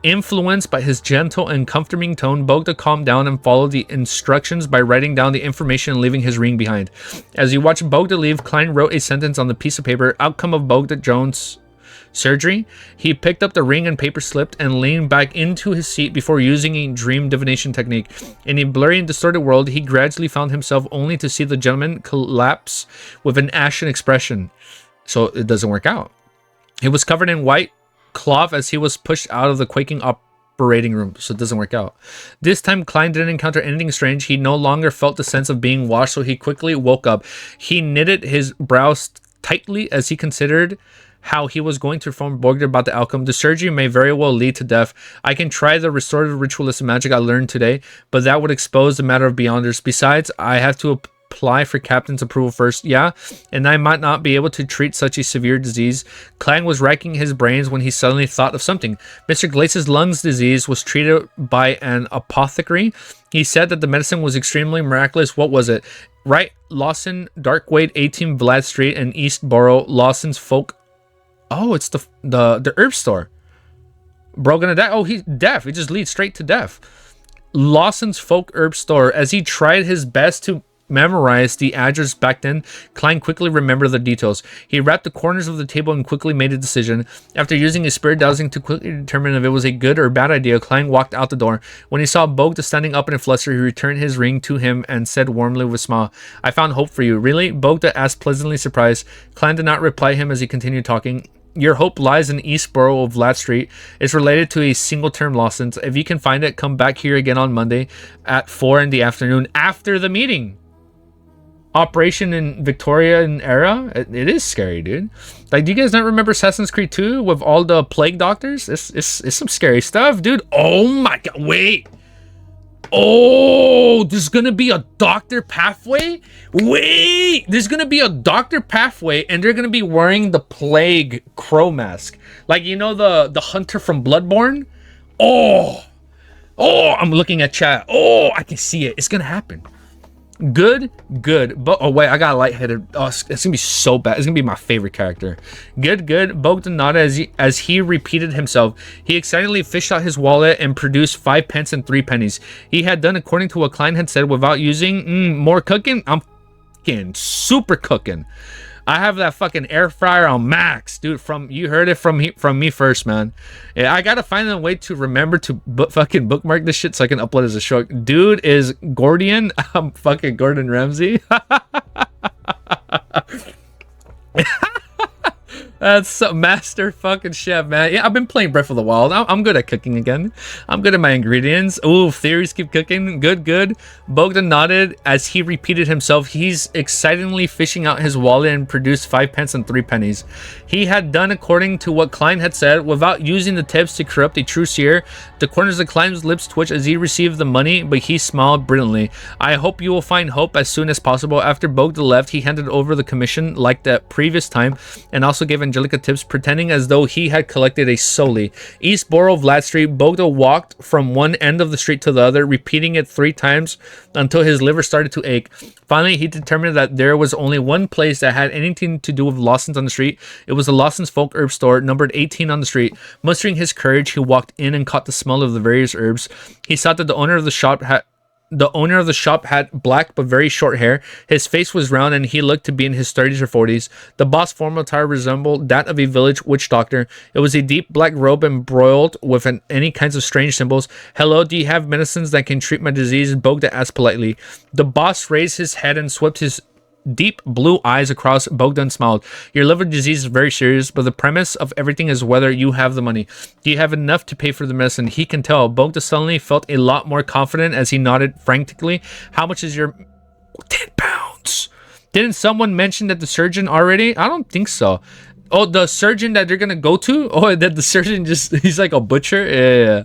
[SPEAKER 1] Influenced by his gentle and comforting tone, Bogda calmed down and followed the instructions by writing down the information and leaving his ring behind. As he watched Bogda leave, Klein wrote a sentence on the piece of paper. "Outcome of Bogda Jones' surgery." He picked up the ring and paper slip and leaned back into his seat before using a dream divination technique. In a blurry and distorted world, he gradually found himself only to see the gentleman collapse with an ashen expression. So it doesn't work out. He was covered in white cloth as he was pushed out of the quaking operating room. So it doesn't work out. This time, Klein didn't encounter anything strange. He no longer felt the sense of being washed, so he quickly woke up. He knitted his brows tightly as he considered how he was going to inform Bogda about the outcome. "The surgery may very well lead to death. I can try the restorative ritualistic magic I learned today, but that would expose the matter of beyonders. Besides, I have to apply for captain's approval first. Yeah, and I might not be able to treat such a severe disease. Klein was racking his brains when he suddenly thought of something. Mr. Glace's lungs disease was treated by an apothecary. He said that the medicine was extremely miraculous. What was it? Right, Lawson, Darkwaite, 18 Vlad Street, and Eastborough. Lawson's folk. Oh, it's the herb store. Bro gonna die. Oh, he's deaf. It just leads straight to death. Lawson's folk herb store. As he tried his best to memorize the address back then, Klein quickly remembered the details. He wrapped the corners of the table and quickly made a decision. After using his spirit dowsing to quickly determine if it was a good or bad idea, Klein walked out the door. When he saw Bogda standing up in a fluster, he returned his ring to him and said warmly with a smile, "I found hope for you." "Really?" Bogda asked, pleasantly surprised. Klein did not reply him as he continued talking. "Your hope lies in Eastborough of Vlad Street. It's related to a single-term license. If you can find it, come back here again on Monday at 4 in the afternoon after the meeting." Operation in Victorian era? It is scary, dude. Like, do you guys not remember Assassin's Creed 2 with all the plague doctors? It's some scary stuff, dude. Oh my god, wait. Oh, there's gonna be a doctor pathway? Wait, there's gonna be a doctor pathway and they're gonna be wearing the plague crow mask. Like, you know, the hunter from Bloodborne? Oh, I'm looking at chat. Oh, I can see it. It's gonna happen. Good. But oh wait, I got lightheaded. Oh, it's gonna be so bad. It's gonna be my favorite character. Good. Bogdan nodded as he repeated himself. He excitedly fished out his wallet and produced 5 pence and 3 pennies. He had done according to what Klein had said without using more cooking. I'm fucking super cooking. I have that fucking air fryer on max, dude. You heard it from me first, man. Yeah, I gotta find a way to remember to fucking bookmark this shit so I can upload as a short. Dude is Gordian. I'm fucking Gordon Ramsay. That's a master fucking chef, man. Yeah, I've been playing Breath of the Wild. I'm good at cooking again. I'm good at my ingredients. Ooh, theories keep cooking. Good. Bogdan nodded as he repeated himself. He's excitedly fishing out his wallet and produced 5 pence and 3 pennies. He had done according to what Klein had said without using the tips to corrupt a true seer. The corners of Klein's lips twitched as he received the money, but he smiled brilliantly. "I hope you will find hope as soon as possible." After Bogdan left, he handed over the commission like the previous time and also gave Angelica tips, pretending as though he had collected a solely. Eastborough, Vlad Street. Bogda walked from one end of the street to the other, repeating it 3 times until his liver started to ache. Finally, he determined that there was only one place that had anything to do with Lawson's on the street. It was the Lawson's Folk Herb Store, numbered 18 on the street. Mustering his courage, he walked in and caught the smell of the various herbs. He saw that the owner of the shop had black but very short hair. His face was round and he looked to be in his 30s or 40s. The boss' formal attire resembled that of a village witch doctor. It was a deep black robe embroidered with any kinds of strange symbols. "Hello, do you have medicines that can treat my disease?" Bogda asked politely. The boss raised his head and swept his deep blue eyes across. Bogdan smiled. "Your liver disease is very serious, but the premise of everything is whether you have the money. Do you have enough to pay for the medicine?" He can tell. Bogdan suddenly felt a lot more confident as he nodded frantically. "How much is your 10 pounds? Didn't someone mention that the surgeon already? I don't think so. Oh, the surgeon that they're gonna go to? Oh, that the surgeon he's like a butcher? Yeah.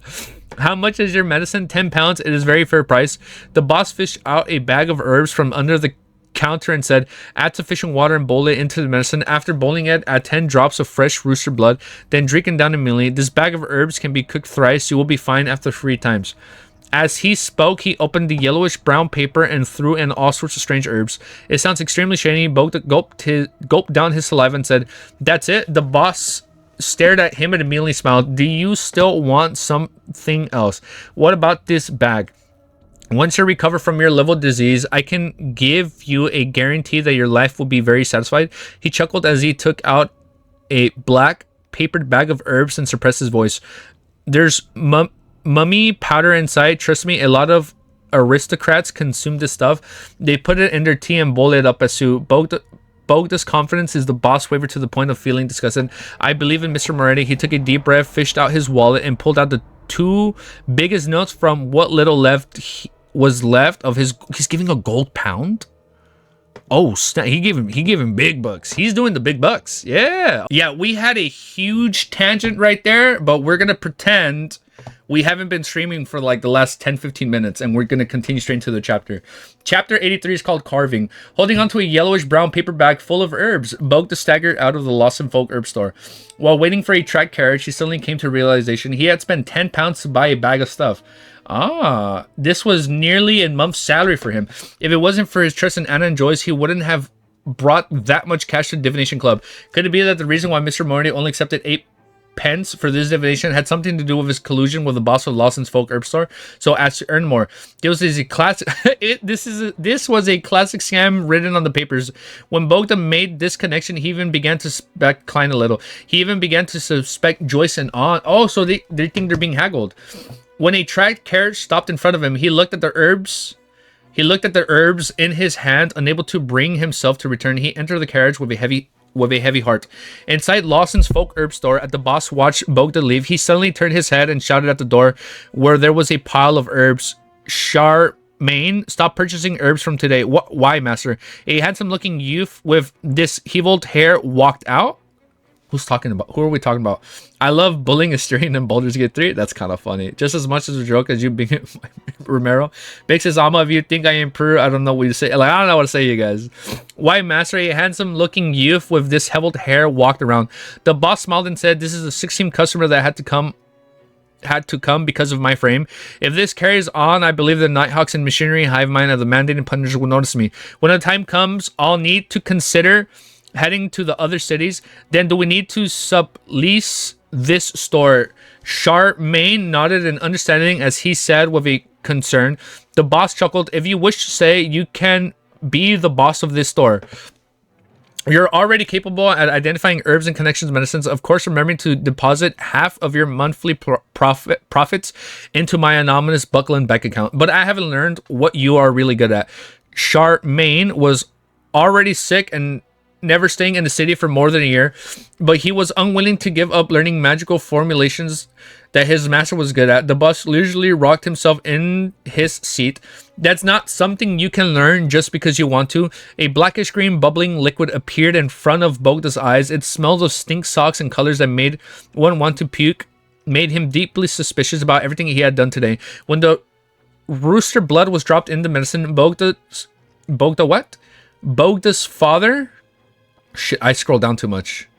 [SPEAKER 1] How much is your medicine? 10 pounds. It is very fair price." The boss fished out a bag of herbs from under the counter and said, "Add sufficient water and boil it into the medicine. After boiling it, add 10 drops of fresh rooster blood, then drink it down immediately. This bag of herbs can be cooked thrice. You will be fine after 3 times." As he spoke, he opened the yellowish brown paper and threw in all sorts of strange herbs. "It sounds extremely shiny." Bogda gulped down his saliva and said, "That's it?" The boss stared at him and immediately smiled. "Do you still want something else? What about this bag? Once you recover from your liver disease, I can give you a guarantee that your life will be very satisfied." He chuckled as he took out a black papered bag of herbs and suppressed his voice. "There's mummy powder inside. Trust me, a lot of aristocrats consume this stuff. They put it in their tea and boil it up as soup." Bogda's confidence is the boss wavered to the point of feeling disgusted. "I believe in Mr. Moretti." He took a deep breath, fished out his wallet, and pulled out the 2 biggest notes from what little was left of his. He's giving a gold pound. Oh, he gave him big bucks. He's doing the big bucks. Yeah, we had a huge tangent right there, but we're gonna pretend We haven't been streaming for like the last 10-15 minutes, and we're going to continue straight into the chapter. Chapter 83 is called Carving. Holding onto a yellowish-brown paper bag full of herbs, Bogda staggered out of the Lotm Folk herb store. While waiting for a track carriage, he suddenly came to realization he had spent 10 pounds to buy a bag of stuff. Ah, this was nearly a month's salary for him. If it wasn't for his trust in Anna and Joyce, he wouldn't have brought that much cash to the divination club. Could it be that the reason why Mr. Morty only accepted 8 pence for this divination had something to do with his collusion with the boss of Lawson's Folk Herb Store, so as to earn more? This was a classic. This was a classic scam written on the papers. When Bogda made this connection, he even began to suspect Klein a little. He even began to suspect Joyce and On. Oh, so they think they're being haggled. When a tracked carriage stopped in front of him, he looked at the herbs. He looked at the herbs in his hand, unable to bring himself to return. He entered the carriage with a heavy heart. Inside Lawson's Folk Herb Store, at the boss watched Bogda leave, he suddenly turned his head and shouted at the door, where there was a pile of herbs. Charmaine, stop purchasing herbs from today. Why, master? A handsome-looking youth with disheveled hair walked out. Who's talking about? Who are we talking about? I love bullying Asterion in Baldur's Gate 3. That's kind of funny. Just as much as a joke as you being Romero. Big says, Alma, if you think I improve, I don't know what to say. Like, I don't know what to say, you guys. Why, master? A handsome-looking youth with disheveled hair walked around. The boss smiled and said, this is a 16th customer that had to come because of my frame. If this carries on, I believe the Nighthawks and Machinery Hive Mind of the Mandated Punishers will notice me. When the time comes, I'll need to consider heading to the other cities. Then do we need to sublease this store? Charmaine nodded in understanding as he said with a concern. The boss chuckled. If you wish to say, you can be the boss of this store. You're already capable at identifying herbs and connections medicines. Of course, remembering to deposit half of your monthly profits into my anonymous Buckland bank account. But I haven't learned what you are really good at. Charmaine was already sick and never staying in the city for more than a year, but he was unwilling to give up learning magical formulations that his master was good at. The boss leisurely rocked himself in his seat. That's not something you can learn just because you want to. A blackish green bubbling liquid appeared in front of Bogda's eyes. It smelled of stink socks and colors that made one want to puke, made him deeply suspicious about everything he had done today. When the rooster blood was dropped in the medicine, Bogda's father... Shit, I scrolled down too much.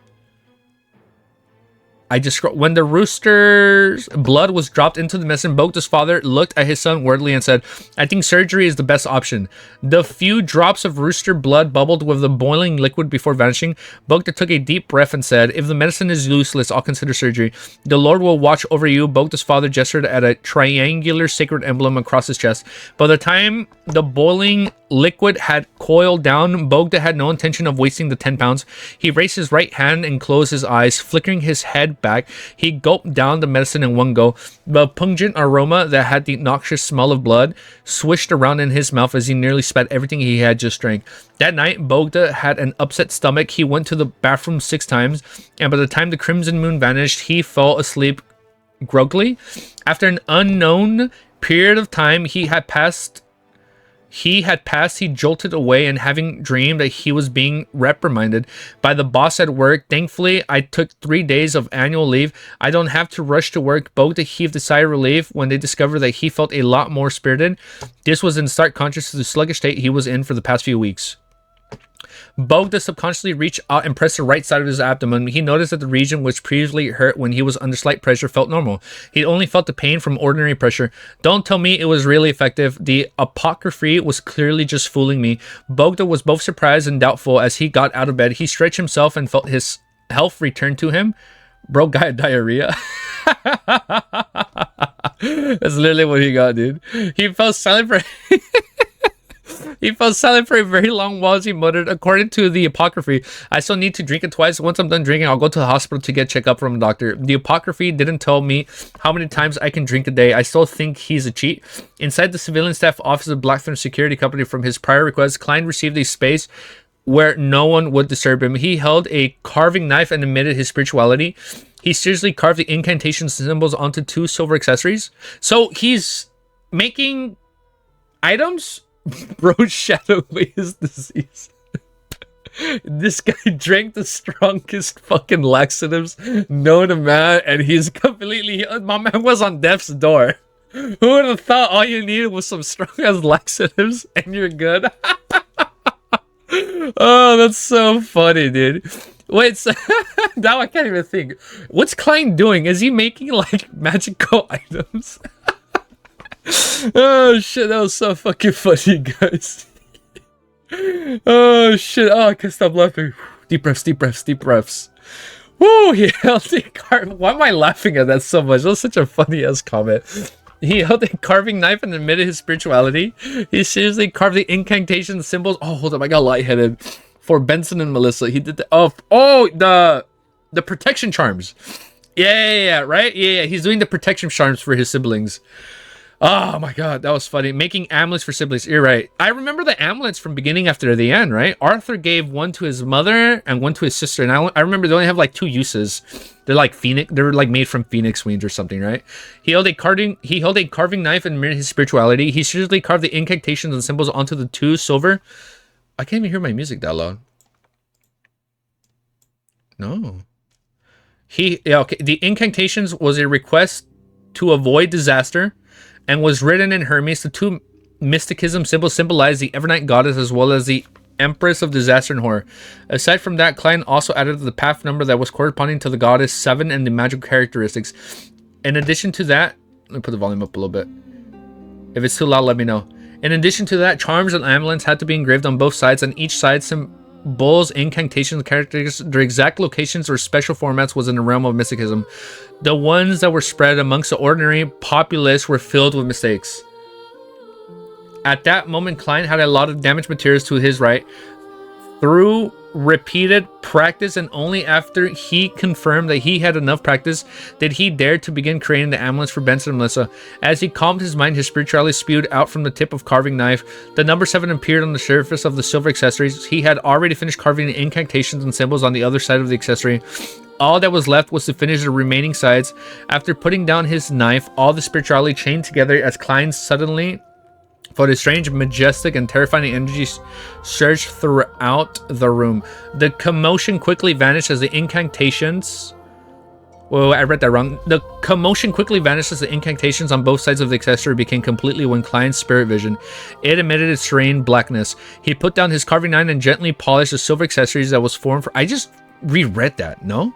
[SPEAKER 1] When the rooster's blood was dropped into the medicine, Bogda's father looked at his son wordly and said, I think surgery is the best option. The few drops of rooster blood bubbled with the boiling liquid before vanishing. Bogda took a deep breath and said, if the medicine is useless, I'll consider surgery. The Lord will watch over you. Bogda's father gestured at a triangular sacred emblem across his chest. By the time the boiling liquid had coiled down, Bogda had no intention of wasting the 10 pounds. He raised his right hand and closed his eyes, flickering his head back. He gulped down the medicine in one go. The pungent aroma that had the noxious smell of blood swished around in his mouth as he nearly spat everything he had just drank. That night, Bogda had an upset stomach. He went to the bathroom 6 times, and by the time the crimson moon vanished, he fell asleep groggily. After an unknown period of time he jolted away, and having dreamed that he was being reprimanded by the boss at work. Thankfully, I took 3 days of annual leave. I don't have to rush to work. Bogda heaved a sigh of relief when they discovered that he felt a lot more spirited. This was in stark contrast to the sluggish state he was in for the past few weeks. Bogda subconsciously reached out and pressed the right side of his abdomen. He noticed that the region which previously hurt when he was under slight pressure felt normal. He only felt the pain from ordinary pressure. Don't tell me it was really effective. The apocryphy was clearly just fooling me. Bogda was both surprised and doubtful as he got out of bed. He stretched himself and felt his health return to him. Bro got diarrhea. That's literally what he got, dude. He fell silent for... He fell silent for a very long while as he muttered, according to the apocryphy, I still need to drink it twice. Once I'm done drinking, I'll go to the hospital to get checked up from a doctor. The apocryphy didn't tell me how many times I can drink a day. I still think he's a cheat. Inside the civilian staff office of Blackthorn Security Company, from his prior request, Klein received a space where no one would disturb him. He held a carving knife and admitted his spirituality. He seriously carved the incantation symbols onto 2 silver accessories. So he's making items? Bro, shadow away his disease. This guy drank the strongest fucking laxatives known to man, and he's completely. My man was on death's door. Who would have thought all you needed was some strong ass laxatives and you're good? Oh, that's so funny, dude. Wait, so now I can't even think. What's Klein doing? Is he making like magical items? Oh shit, that was so fucking funny, guys. Oh shit, oh I can't stop laughing. Deep breaths, deep breaths, deep breaths. Woo, he held a why am I laughing at that so much? That was such a funny ass comment. He held a carving knife and admitted his spirituality. He seriously carved the incantation symbols. Oh, hold up, I got lightheaded. For Benson and Melissa, he did the the protection charms. Yeah, right. Yeah, he's doing the protection charms for his siblings. Oh my god, that was funny. Making amulets for siblings. You're right. I remember the amulets from beginning after the end, right? Arthur gave one to his mother and one to his sister, and I remember they only have like 2 uses. They're like they're like made from phoenix wings or something, right? He held a carving knife and mirrored his spirituality. He seriously carved the incantations and symbols onto the 2 silver. I can't even hear my music that loud. No. Okay. The incantations was a request to avoid disaster, and was written in Hermes. The 2 mysticism symbols symbolize the Evernight goddess as well as the Empress of Disaster and Horror. Aside from that, Klein also added the path number that was corresponding to the goddess 7 and the magical characteristics. In addition to that, let me put the volume up a little bit. If it's too loud, let me know. In addition to that, charms and amulets had to be engraved on both sides, and each side symbols, incantations, characteristics, their exact locations or special formats was in the realm of mysticism. The ones that were spread amongst the ordinary populace were filled with mistakes. At that moment, Klein had a lot of damaged materials to his right. Through repeated practice, and only after he confirmed that he had enough practice, did he dare to begin creating the amulets for Benson and Melissa. As he calmed his mind, his spirituality spewed out from the tip of carving knife. The number 7 appeared on the surface of the silver accessories. He had already finished carving the incantations and symbols on the other side of the accessory. All that was left was to finish the remaining sides. After putting down his knife, all the spirituality chained together as Klein suddenly felt a strange, majestic, and terrifying energy surged throughout the room. The commotion quickly vanished as the incantations... Whoa, I read that wrong. The commotion quickly vanished as the incantations on both sides of the accessory became completely when Klein's spirit vision. It emitted a serene blackness. He put down his carving knife and gently polished the silver accessories that was formed for... I just reread that, no?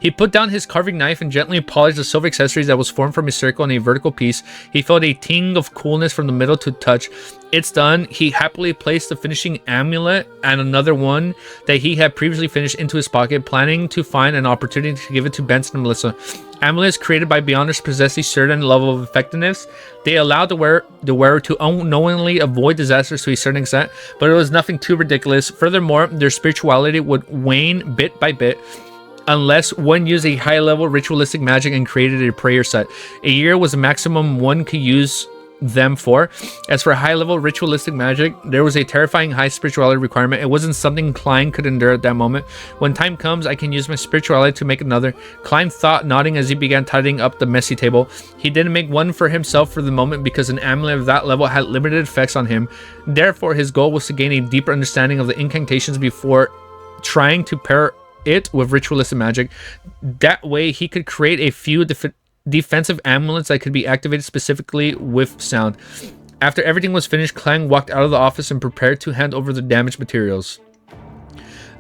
[SPEAKER 1] He put down his carving knife and gently polished the silver accessories that was formed from a circle and a vertical piece. He felt a ting of coolness from the middle to touch. It's done. He happily placed the finishing amulet and another one that he had previously finished into his pocket, planning to find an opportunity to give it to Benson and Melissa. Amulets created by Beyonders possess a certain level of effectiveness. They allowed the wearer to unknowingly avoid disasters to a certain extent, but it was nothing too ridiculous. Furthermore, their spirituality would wane bit by bit unless one used a high-level ritualistic magic and created a prayer set. A year was the maximum one could use them for. As for high-level ritualistic magic, there was a terrifying high spirituality requirement. It wasn't something Klein could endure at that moment. When time comes, I can use my spirituality to make another. Klein thought, nodding as he began tidying up the messy table. He didn't make one for himself for the moment because an amulet of that level had limited effects on him. Therefore, his goal was to gain a deeper understanding of the incantations before trying to pair it with ritualistic magic. That way, he could create a few defensive amulets that could be activated specifically with sound. After everything was finished, Klein walked out of the office and prepared to hand over the damaged materials.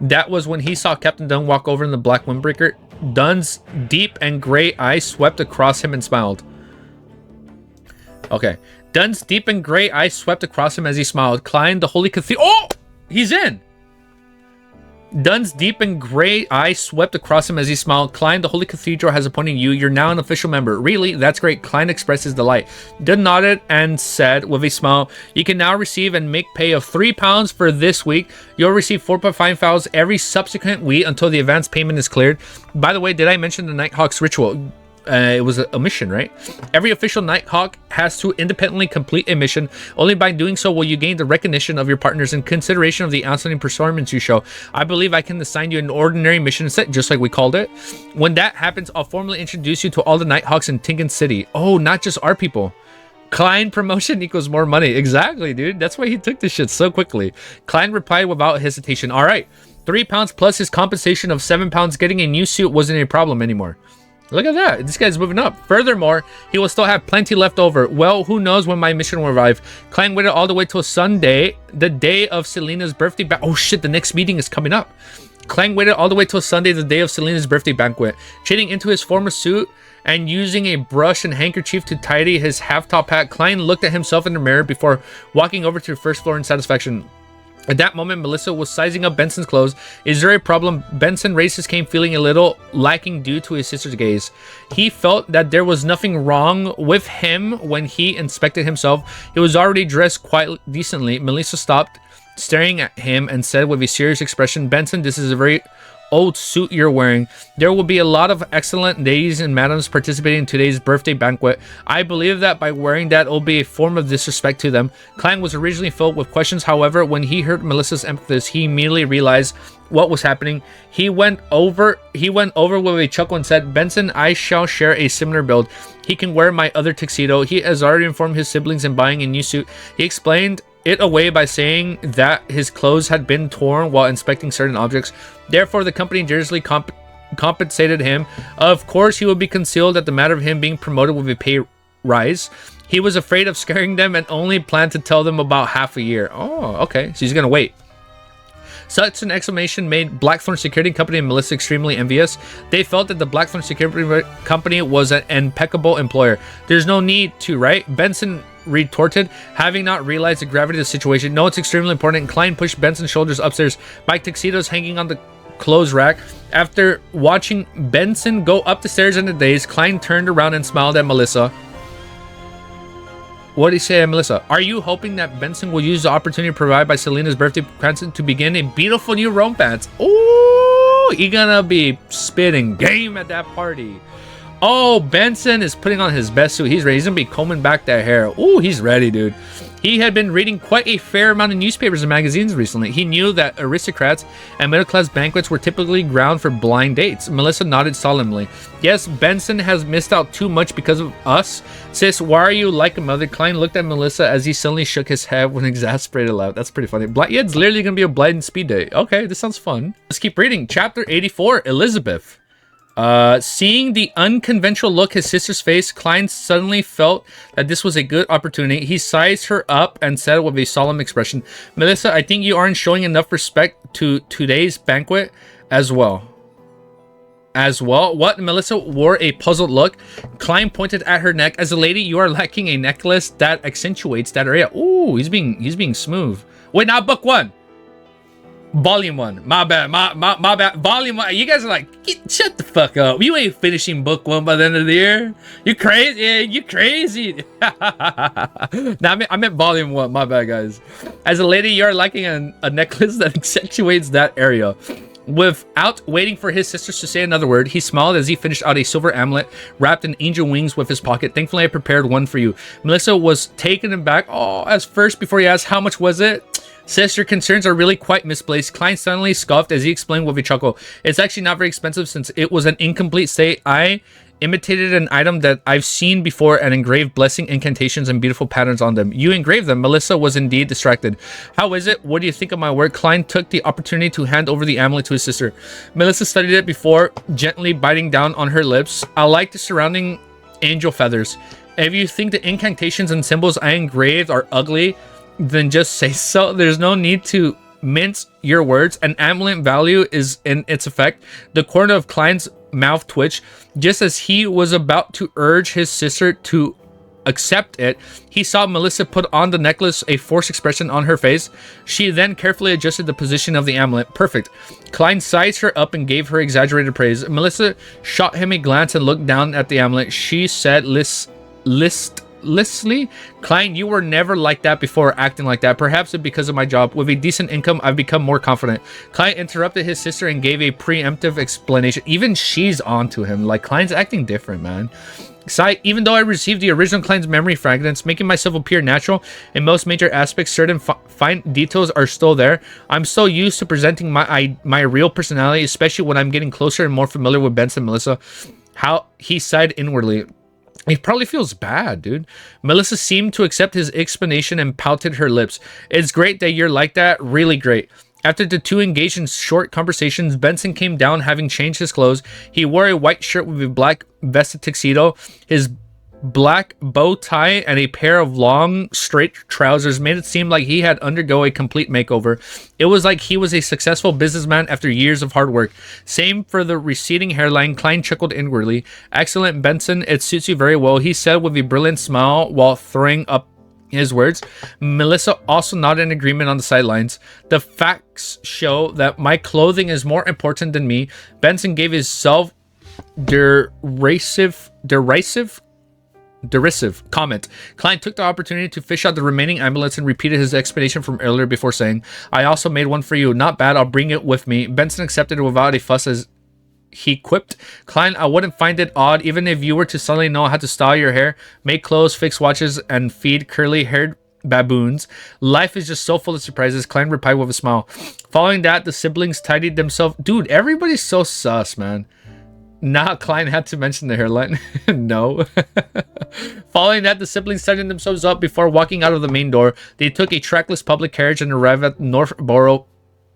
[SPEAKER 1] That was when he saw Captain Dunn walk over in the black windbreaker. Dunn's deep and gray eyes swept across him and smiled. Okay. Dunn's deep and gray eyes swept across him as he smiled. Klein, the Holy Cathedral... Oh! He's in! Dunn's deep and gray eyes swept across him as he smiled. Klein, the Holy Cathedral has appointed you. You're now an official member. Really? That's great. Klein expressed his delight. Dunn nodded and said with a smile, you can now receive and make pay of £3 for this week. You'll receive 4.5 files every subsequent week until the advance payment is cleared. By the way, did I mention the Nighthawk's ritual? It was a mission, right? Every official Nighthawk has to independently complete a mission. Only by doing so will you gain the recognition of your partners and consideration of the outstanding performance you show. I believe I can assign you an ordinary mission set, just like we called it. When that happens, I'll formally introduce you to all the Nighthawks in Tinkin City. Oh, not just our people. Klein promotion equals more money. Exactly, dude. That's why he took this shit so quickly. Klein replied without hesitation. All right. 3 pounds plus his compensation of 7 pounds, getting a new suit wasn't a problem anymore. Look at that. This guy's moving up. Furthermore, he will still have plenty left over. Well, who knows when my mission will arrive. Klein waited all the way till Sunday, the day of Selena's birthday. Oh shit, the next meeting is coming up. Klein waited all the way till Sunday, the day of Selena's birthday banquet. Changing into his former suit and using a brush and handkerchief to tidy his half-top hat, Klein looked at himself in the mirror before walking over to the first floor in satisfaction. At that moment, Melissa was sizing up Benson's clothes. Is there a problem? Benson raised his cane, feeling a little lacking due to his sister's gaze. He felt that there was nothing wrong with him when he inspected himself. He was already dressed quite decently. Melissa stopped, staring at him, and said with a serious expression, Benson, this is a very old suit you're wearing. There will be a lot of excellent ladies and madams participating in today's birthday banquet. I believe that by wearing that will be a form of disrespect to them. Klein was originally filled with questions. However, when he heard Melissa's emphasis, he immediately realized what was happening. He went over with a chuckle and said, Benson, I shall share a similar build. He can wear my other tuxedo. He has already informed his siblings in buying a new suit. He explained it away by saying that his clothes had been torn while inspecting certain objects. Therefore, the company generously compensated him. Of course, he would be concealed at the matter of him being promoted with a pay rise. He was afraid of scaring them and only planned to tell them about half a year. Oh, okay. So he's going to wait. Such an exclamation made Blackthorn Security Company and Melissa extremely envious. They felt that the Blackthorn Security Company was an impeccable employer. There's no need to, right? Benson retorted, having not realized the gravity of the situation. No, it's extremely important. Klein pushed Benson's shoulders upstairs. My tuxedo's hanging on the clothes rack. After watching Benson go up the stairs in a daze, Klein turned around and smiled at Melissa. What did he say, Melissa? Are you hoping that Benson will use the opportunity provided by Selena's birthday present to begin a beautiful new romance? Oh, he gonna be spitting game at that party. Oh, Benson is putting on his best suit. He's ready. He's gonna be combing back that hair. Oh, he's ready, dude. He had been reading quite a fair amount of newspapers and magazines recently. He knew that aristocrats and middle-class banquets were typically ground for blind dates. Melissa nodded solemnly. Yes, Benson has missed out too much because of us. Sis, why are you like a mother? Klein looked at Melissa as he suddenly shook his head with an exasperated laugh. That's pretty funny. Yeah, it's literally gonna be a blind speed date. Okay, this sounds fun. Let's keep reading. Chapter 84, Elizabeth. Seeing the unconventional look his sister's face, Klein suddenly felt that this was a good opportunity. He sized her up and said with a solemn expression, Melissa, I think you aren't showing enough respect to today's banquet as well. What? Melissa wore a puzzled look. Klein pointed at her neck. As a lady, you are lacking a necklace that accentuates that area. Ooh, he's being smooth. Wait, not book one. Volume 1. My bad. My bad. Volume 1. You guys are like, shut the fuck up. You ain't finishing book 1 by the end of the year. You crazy. Yeah, you crazy. Nah, I meant volume 1. My bad, guys. As a lady, you're lacking a necklace that accentuates that area. Without waiting for his sisters to say another word, he smiled as he finished out a silver amulet wrapped in angel wings with his pocket. Thankfully, I prepared one for you. Melissa was taken aback. Oh, as first before he asked how much was it. Sis, your concerns are really quite misplaced. Klein suddenly scoffed as he explained with a chuckle. It's actually not very expensive since it was an incomplete state. I imitated an item that I've seen before and engraved blessing incantations and beautiful patterns on them. You engraved them. Melissa was indeed distracted. How is it? What do you think of my work? Klein took the opportunity to hand over the amulet to his sister. Melissa studied it before gently biting down on her lips. I like the surrounding angel feathers. If you think the incantations and symbols I engraved are ugly, then just say so. There's no need to mince your words. An amulet value is in its effect. The corner of Klein's mouth twitched. Just as he was about to urge his sister to accept it, he saw Melissa put on the necklace, a forced expression on her face. She then carefully adjusted the position of the amulet. Perfect. Klein sized her up and gave her exaggerated praise. Melissa shot him a glance and looked down at the amulet. She said listlessly, Klein, you were never like that before, acting like that. Perhaps it's because of my job. With a decent income, I've become more confident. Klein interrupted his sister and gave a preemptive explanation. Even she's on to him. Like, Klein's acting different, man. Even though I received the original Klein's memory fragments, making myself appear natural in most major aspects, certain fine details are still there. I'm so used to presenting my real personality, especially when I'm getting closer and more familiar with Benson and Melissa. How he sighed inwardly. He probably feels bad, dude. Melissa seemed to accept his explanation and pouted her lips. It's great that you're like that. Really great. After the two engaged in short conversations, Benson came down having changed his clothes. He wore a white shirt with a black vested tuxedo. His black bow tie and a pair of long, straight trousers made it seem like he had undergo a complete makeover. It was like he was a successful businessman after years of hard work. Same for the receding hairline. Klein chuckled inwardly. Excellent, Benson. It suits you very well, he said with a brilliant smile while throwing up his words. Melissa also nodded in agreement on the sidelines. The facts show that my clothing is more important than me. Benson gave his derisive comment. Klein took the opportunity to fish out the remaining amulets and repeated his explanation from earlier before saying, I also made one for you. Not bad, I'll bring it with me. Benson accepted it without a fuss as he quipped, Klein, I wouldn't find it odd even if you were to suddenly know how to style your hair, make clothes, fix watches, and feed curly-haired baboons. Life is just so full of surprises, Klein replied with a smile. Following that, the siblings tidied themselves. Dude, everybody's so sus, man. Nah, Klein had to mention the hairline. No. Following that, the siblings tidied themselves up before walking out of the main door. They took a trackless public carriage and arrived at Northborough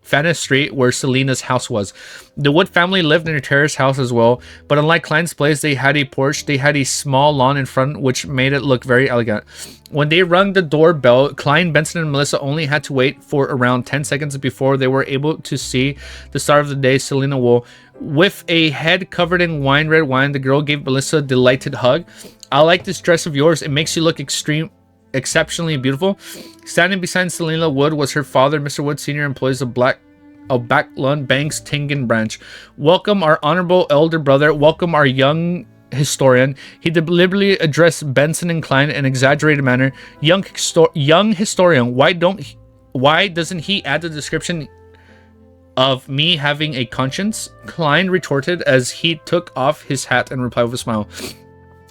[SPEAKER 1] Fanart Street, where Selena's house was. The Wood family lived in a terrace house as well, but unlike Klein's place, they had a porch. They had a small lawn in front, which made it look very elegant. When they rung the doorbell, Klein, Benson, and Melissa only had to wait for around 10 seconds before they were able to see the star of the day, Selena Wool. With a head covered in red wine, the girl gave Melissa a delighted hug. I like this dress of yours. It makes you look exceptionally beautiful. Standing beside Selena Wood was her father, Mr. Wood, senior employees of Backlund Bank's Tingen branch. Welcome our honorable elder brother. Welcome our young historian. He deliberately addressed Benson and Klein in an exaggerated manner. Young historian, why doesn't he add the description of me having a conscience? Klein retorted as he took off his hat and replied with a smile.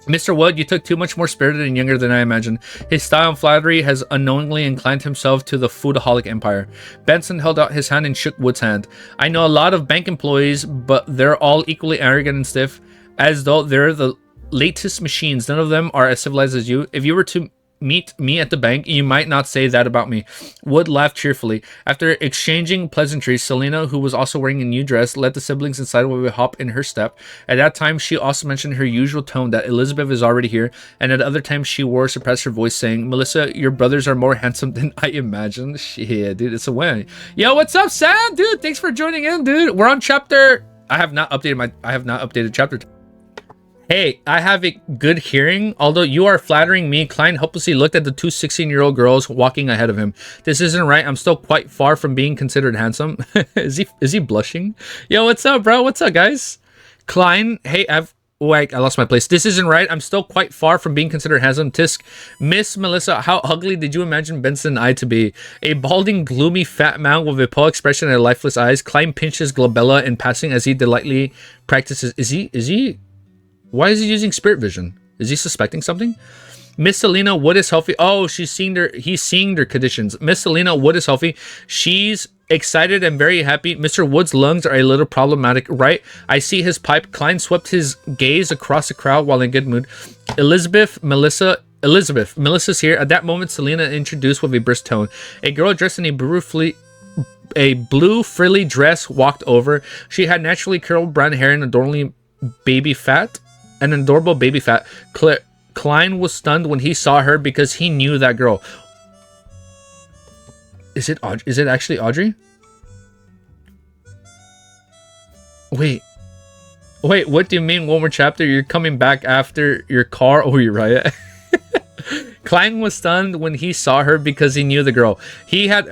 [SPEAKER 1] Mr. Wood, you took too much more spirited and younger than I imagined. His style and flattery has unknowingly inclined himself to the foodaholic empire. Benson held out his hand and shook Wood's hand. I know a lot of bank employees, but they're all equally arrogant and stiff, as though they're the latest machines. None of them are as civilized as you. If you were to meet me at the bank, you might not say that about me. Wood laughed cheerfully. After exchanging pleasantries, Selena, who was also wearing a new dress, led the siblings inside with a hop in her step. At that time, she also mentioned her usual tone that Elizabeth is already here, and at other times she wore suppressed her voice, saying, Melissa, your brothers are more handsome than I imagined. Shit, dude, it's a win. Yo, what's up, Sam? Dude, thanks for joining in, dude. We're on chapter... I have not updated chapter. Hey, I have a good hearing. Although you are flattering me, Klein helplessly looked at the two 16-year-old girls walking ahead of him. This isn't right. I'm still quite far from being considered handsome. Is he blushing? Yo, what's up, bro? What's up, guys? Klein, hey, I lost my place. This isn't right. I'm still quite far from being considered handsome. Tisk, Miss Melissa, how ugly did you imagine Benson and I to be? A balding, gloomy, fat man with a pale expression and lifeless eyes. Klein pinched his glabella in passing as he delightfully practices. Is he? Why is he using spirit vision? Is he suspecting something? Miss Selena Wood is healthy. Oh, he's seeing their conditions. Miss Selena Wood is healthy. She's excited and very happy. Mr. Wood's lungs are a little problematic, right? I see his pipe. Klein swept his gaze across the crowd while in good mood. Elizabeth, Melissa's here. At that moment, Selena introduced with a brisk tone. A girl dressed in a blue frilly dress walked over. She had naturally curled brown hair and adorable baby fat. Klein was stunned when he saw her because he knew that girl. Is it actually Audrey? Wait, what do you mean one more chapter? You're coming back after your car? Oh, you're right. Klein was stunned when he saw her because he knew the girl. He had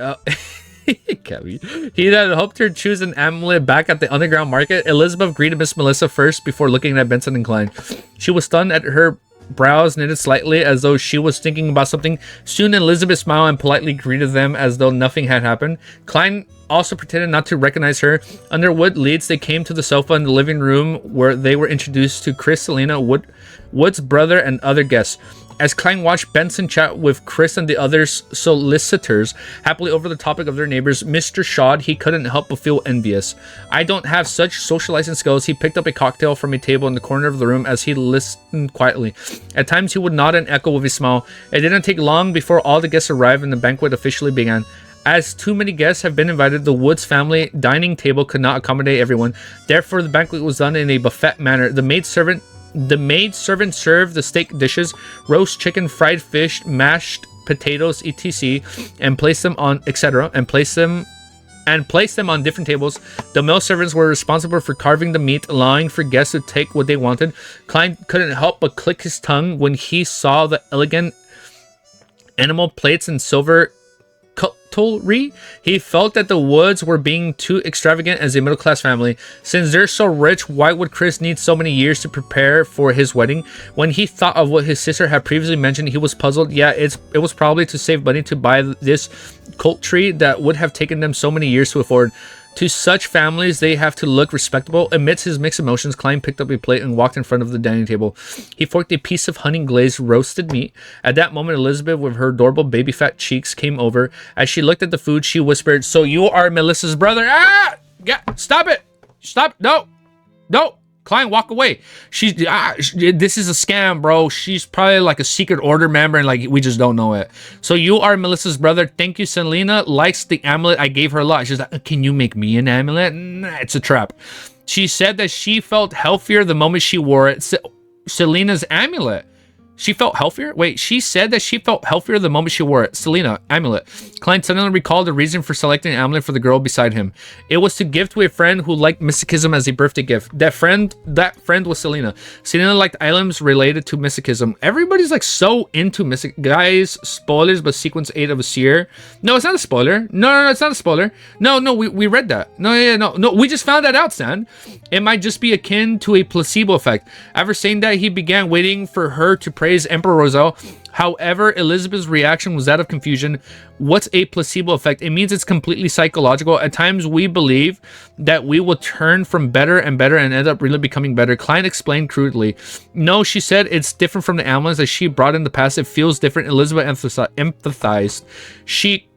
[SPEAKER 1] he had helped her choose an amulet back at the underground market. Elizabeth greeted Miss Melissa first before looking at Benson and Klein. She was stunned at her brows knitted slightly as though she was thinking about something. Soon Elizabeth smiled and politely greeted them as though nothing had happened. Klein also pretended not to recognize her. Under Wood leads, they came to the sofa in the living room where they were introduced to Chris, Selena, Wood's brother, and other guests. As Klein watched Benson chat with Chris and the other solicitors happily over the topic of their neighbors, Mr. Shod, he couldn't help but feel envious. I don't have such socializing skills. He picked up a cocktail from a table in the corner of the room as he listened quietly. At times he would nod and echo with a smile. It didn't take long before all the guests arrived and the banquet officially began. As too many guests have been invited, the Woods family dining table could not accommodate everyone. Therefore, the banquet was done in a buffet manner. The maidservant served the steak dishes, roast chicken, fried fish, mashed potatoes, etc., and placed them on on different tables. The male servants were responsible for carving the meat, allowing for guests to take what they wanted. Klein couldn't help but click his tongue when he saw the elegant animal plates and silver cutlery. He felt that the Woods were being too extravagant as a middle-class family. Since they're so rich, why would Chris need so many years to prepare for his wedding? When he thought of what his sister had previously mentioned, he was puzzled. Yeah, it was probably to save money to buy this cutlery that would have taken them so many years to afford. To such families, they have to look respectable. Amidst his mixed emotions, Klein picked up a plate and walked in front of the dining table. He forked a piece of honey-glazed roasted meat. At that moment, Elizabeth, with her adorable baby-fat cheeks, came over. As she looked at the food, she whispered, "So you are Melissa's brother?" Ah! Stop it! Stop! No! No! Klein, walk away. This is a scam, bro. She's probably like a secret order member and like we just don't know it. So you are Melissa's brother. Thank you. Selena likes the amulet. I gave her a lot. She's like, can you make me an amulet? Nah, it's a trap. She said that she felt healthier the moment she wore it. Selena's amulet. She felt healthier? Wait, she said that she felt healthier the moment she wore it. Selena, amulet. Klein suddenly recalled the reason for selecting an amulet for the girl beside him. It was to give to a friend who liked mysticism as a birthday gift. That friend was Selena. Selena liked items related to mysticism. Everybody's like so into mystic. Guys, spoilers, but sequence 8 of Asir. No, it's not a spoiler. No, it's not a spoiler. No, we read that. No, we just found that out, Stan. It might just be akin to a placebo effect. After saying that, he began waiting for her to praise Emperor Roselle. However, Elizabeth's reaction was that of confusion. What's a placebo effect? It means it's completely psychological. At times, we believe that we will turn from better and better and end up really becoming better. Klein explained crudely. No, she said it's different from the amulets that she brought in the past. It feels different. Elizabeth empathized. She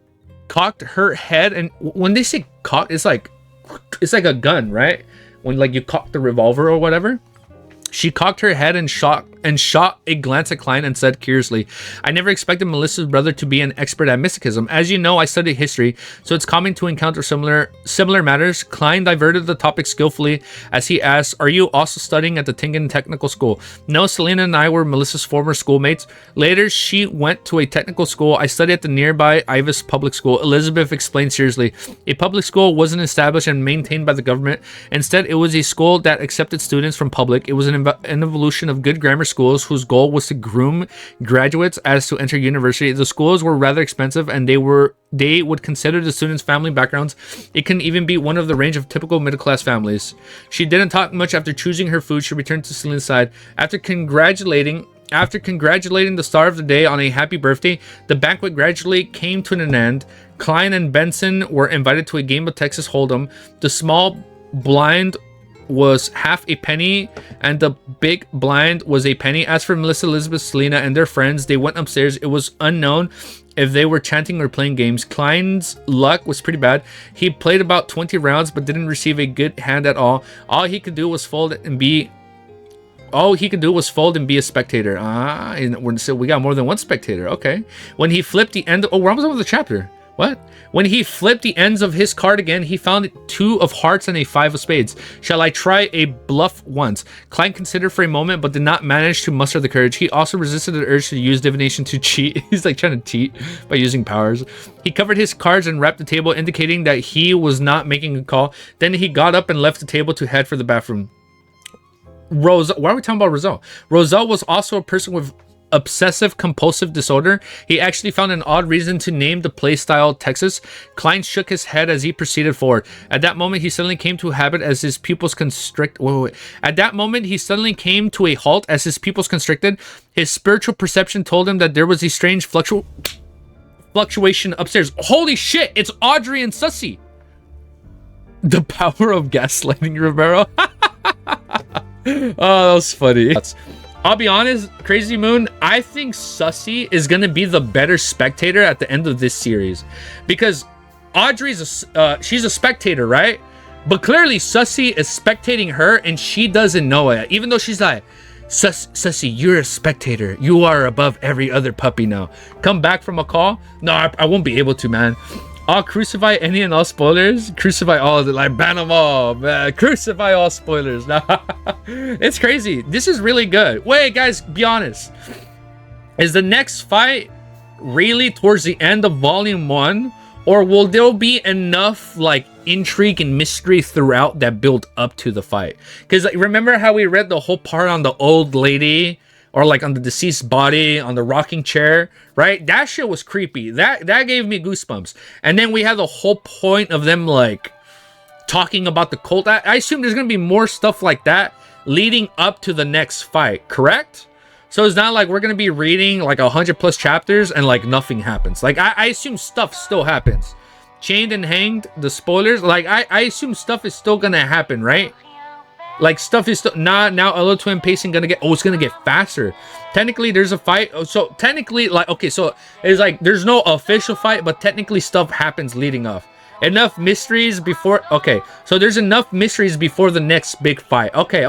[SPEAKER 1] cocked her head, and when they say cock, it's like a gun, right? When like you cock the revolver or whatever. She cocked her head and shot a glance at Klein and said curiously, I never expected Melissa's brother to be an expert at mysticism. As you know, I studied history, so it's common to encounter similar matters. Klein diverted the topic skillfully as he asked, are you also studying at the Tingen Technical School? No, Selena and I were Melissa's former schoolmates. Later, she went to a technical school. I studied at the nearby Ivis Public School. Elizabeth explained seriously. A public school wasn't established and maintained by the government. Instead, it was a school that accepted students from public. It was an evolution of good grammar schools whose goal was to groom graduates as to enter university. The schools were rather expensive, and they would consider the students' family backgrounds. It can even be one of the range of typical middle-class families. She didn't talk much after choosing her food. She returned to Selena's side. After congratulating the star of the day on a happy birthday, the banquet gradually came to an end. Klein and Benson were invited to a game of Texas Hold'em. The small blind was half a penny and the big blind was a penny. As for Melissa, Elizabeth, Selena, and their friends, they went upstairs. It was unknown if they were chanting or playing games. Klein's luck was pretty bad. He played about 20 rounds but didn't receive a good hand at all. All he could do was fold and be a spectator. So we got more than one spectator. Okay. When he flipped the end, we're almost over the chapter. What? When he flipped the ends of his card again, he found 2 of hearts and a 5 of spades. Shall I try a bluff once? Klein considered for a moment, but did not manage to muster the courage. He also resisted the urge to use divination to cheat. He's like trying to cheat by using powers. He covered his cards and wrapped the table, indicating that he was not making a call. Then he got up and left the table to head for the bathroom. Why are we talking about Roselle? Roselle was also a person with obsessive compulsive disorder. He actually found an odd reason to name the playstyle Texas. Klein shook his head as he proceeded forward. At that moment, he suddenly came to a habit as his pupils constrict. At that moment, he suddenly came to a halt as his pupils constricted. His spiritual perception told him that there was a strange fluctuation upstairs. Holy shit! It's Audrey and Sussy. The power of gaslighting, Romero. Oh, that was funny. I'll be honest, Crazy Moon, I think Sussy is going to be the better spectator at the end of this series. Because Audrey's she's a spectator, right? But clearly Sussy is spectating her and she doesn't know it. Even though she's like, Sussy, you're a spectator. You are above every other puppy now. Come back from a call? No, I won't be able to, man. I'll crucify any and all spoilers. Crucify all of it. Like, ban them all. Man. Crucify all spoilers. Nah. It's crazy. This is really good. Wait, guys, be honest. Is the next fight really towards the end of volume 1? Or will there be enough, like, intrigue and mystery throughout that build up to the fight? Because, like, remember how we read the whole part on the old lady? Or like on the deceased body, on the rocking chair, right? That shit was creepy. That gave me goosebumps. And then we had the whole point of them like talking about the cult. I assume there's gonna be more stuff like that leading up to the next fight, correct? So it's not like we're gonna be reading like 100+ chapters and like nothing happens. Like I assume stuff still happens. Chained and hanged, the spoilers, like I assume stuff is still gonna happen, right? Like stuff is still now Lotm pacing gonna get it's gonna get faster. Technically there's a fight, so technically like okay, so it's like there's no official fight, but technically stuff happens leading up. Enough mysteries before so there's enough mysteries before the next big fight. Okay.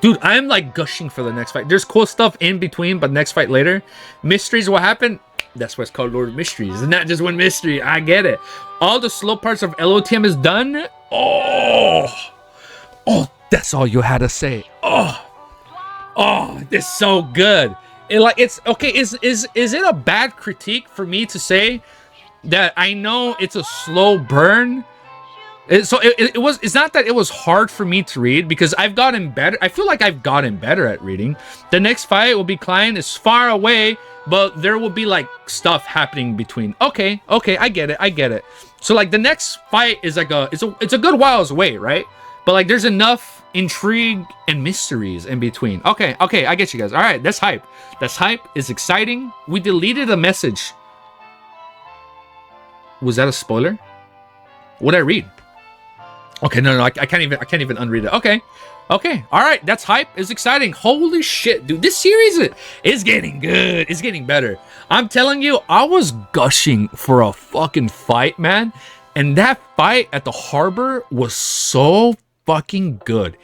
[SPEAKER 1] Dude, I'm like gushing for the next fight. There's cool stuff in between, but next fight later. Mysteries will happen. That's why it's called Lord of Mysteries. It's not just one mystery. I get it. All the slow parts of Lotm is done. Oh, that's all you had to say. Oh, this is so good. It's okay. Is it a bad critique for me to say that I know it's a slow burn? It's not that it was hard for me to read because I've gotten better. I feel like I've gotten better at reading. The next fight will be Klein. It's far away, but there will be like stuff happening between. Okay, I get it. So like the next fight is like it's a good whiles away, right? But like there's enough intrigue and mysteries in between. Okay, I get you guys. All right, that's hype. That's hype. It's exciting. We deleted a message. Was that a spoiler? What'd I read? Okay, no, I can't even unread it. Okay, all right, that's hype. It's exciting. Holy shit, dude, this series is getting good. It's getting better. I'm telling you, I was gushing for a fucking fight, man, and that fight at the harbor was so fucking good.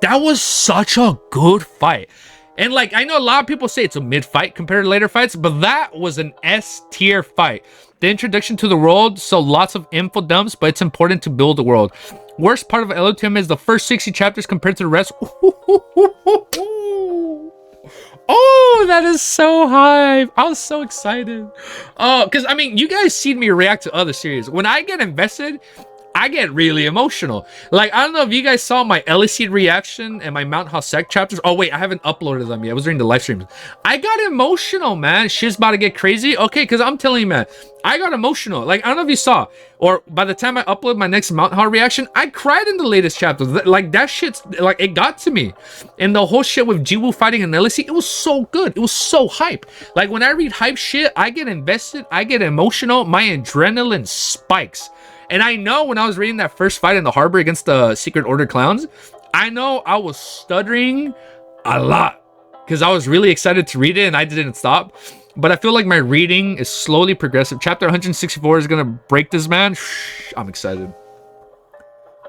[SPEAKER 1] That was such a good fight. And like I know a lot of people say it's a mid fight compared to later fights, but that was an S tier fight. The introduction to the world, so lots of info dumps, but it's important to build the world. Worst part of Lotm is the first 60 chapters compared to the rest. Oh, that is so hype. I was so excited. Oh, because I mean, you guys seen me react to other series. When I get invested, I get really emotional. Like, I don't know if you guys saw my Elyseed reaction and my Mount Hosek chapters. Oh, wait, I haven't uploaded them yet. It was during the live streams. I got emotional, man. Shit's about to get crazy. Okay, because I'm telling you, man, I got emotional. Like, I don't know if you saw, or by the time I upload my next Mount Hall reaction, I cried in the latest chapter. Like, that shit's, like, it got to me. And the whole shit with Jiwoo fighting an Elyseed, it was so good. It was so hype. Like, when I read hype shit, I get invested. I get emotional. My adrenaline spikes. And I know when I was reading that first fight in the harbor against the Secret Order clowns, I know I was stuttering a lot because I was really excited to read it and I didn't stop. But I feel like my reading is slowly progressive. Chapter 164 is going to break this, man. I'm excited.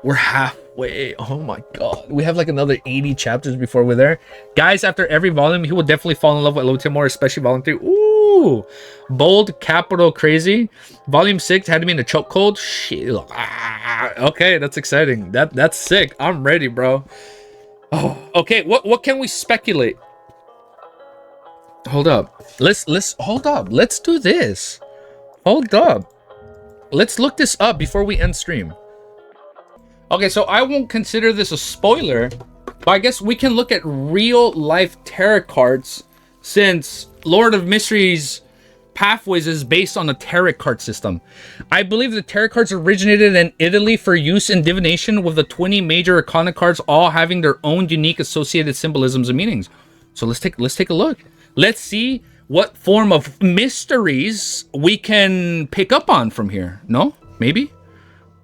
[SPEAKER 1] We're halfway. Oh my god. We have like another 80 chapters before we're there. Guys, after every volume, he will definitely fall in love with Lotm more, especially volume 3. Ooh. Bold, capital, crazy. Volume 6 had me in a chokehold. Shit. Okay, that's exciting. That's sick. I'm ready, bro. Oh, okay, what can we speculate? Hold up. Let's hold up. Let's do this. Hold up. Let's look this up before we end stream. Okay, so I won't consider this a spoiler, but I guess we can look at real life tarot cards since Lord of Mysteries Pathways is based on a tarot card system. I believe the tarot cards originated in Italy for use in divination, with the 20 major arcana cards all having their own unique associated symbolisms and meanings. So let's take a look. Let's see what form of mysteries we can pick up on from here. No? Maybe?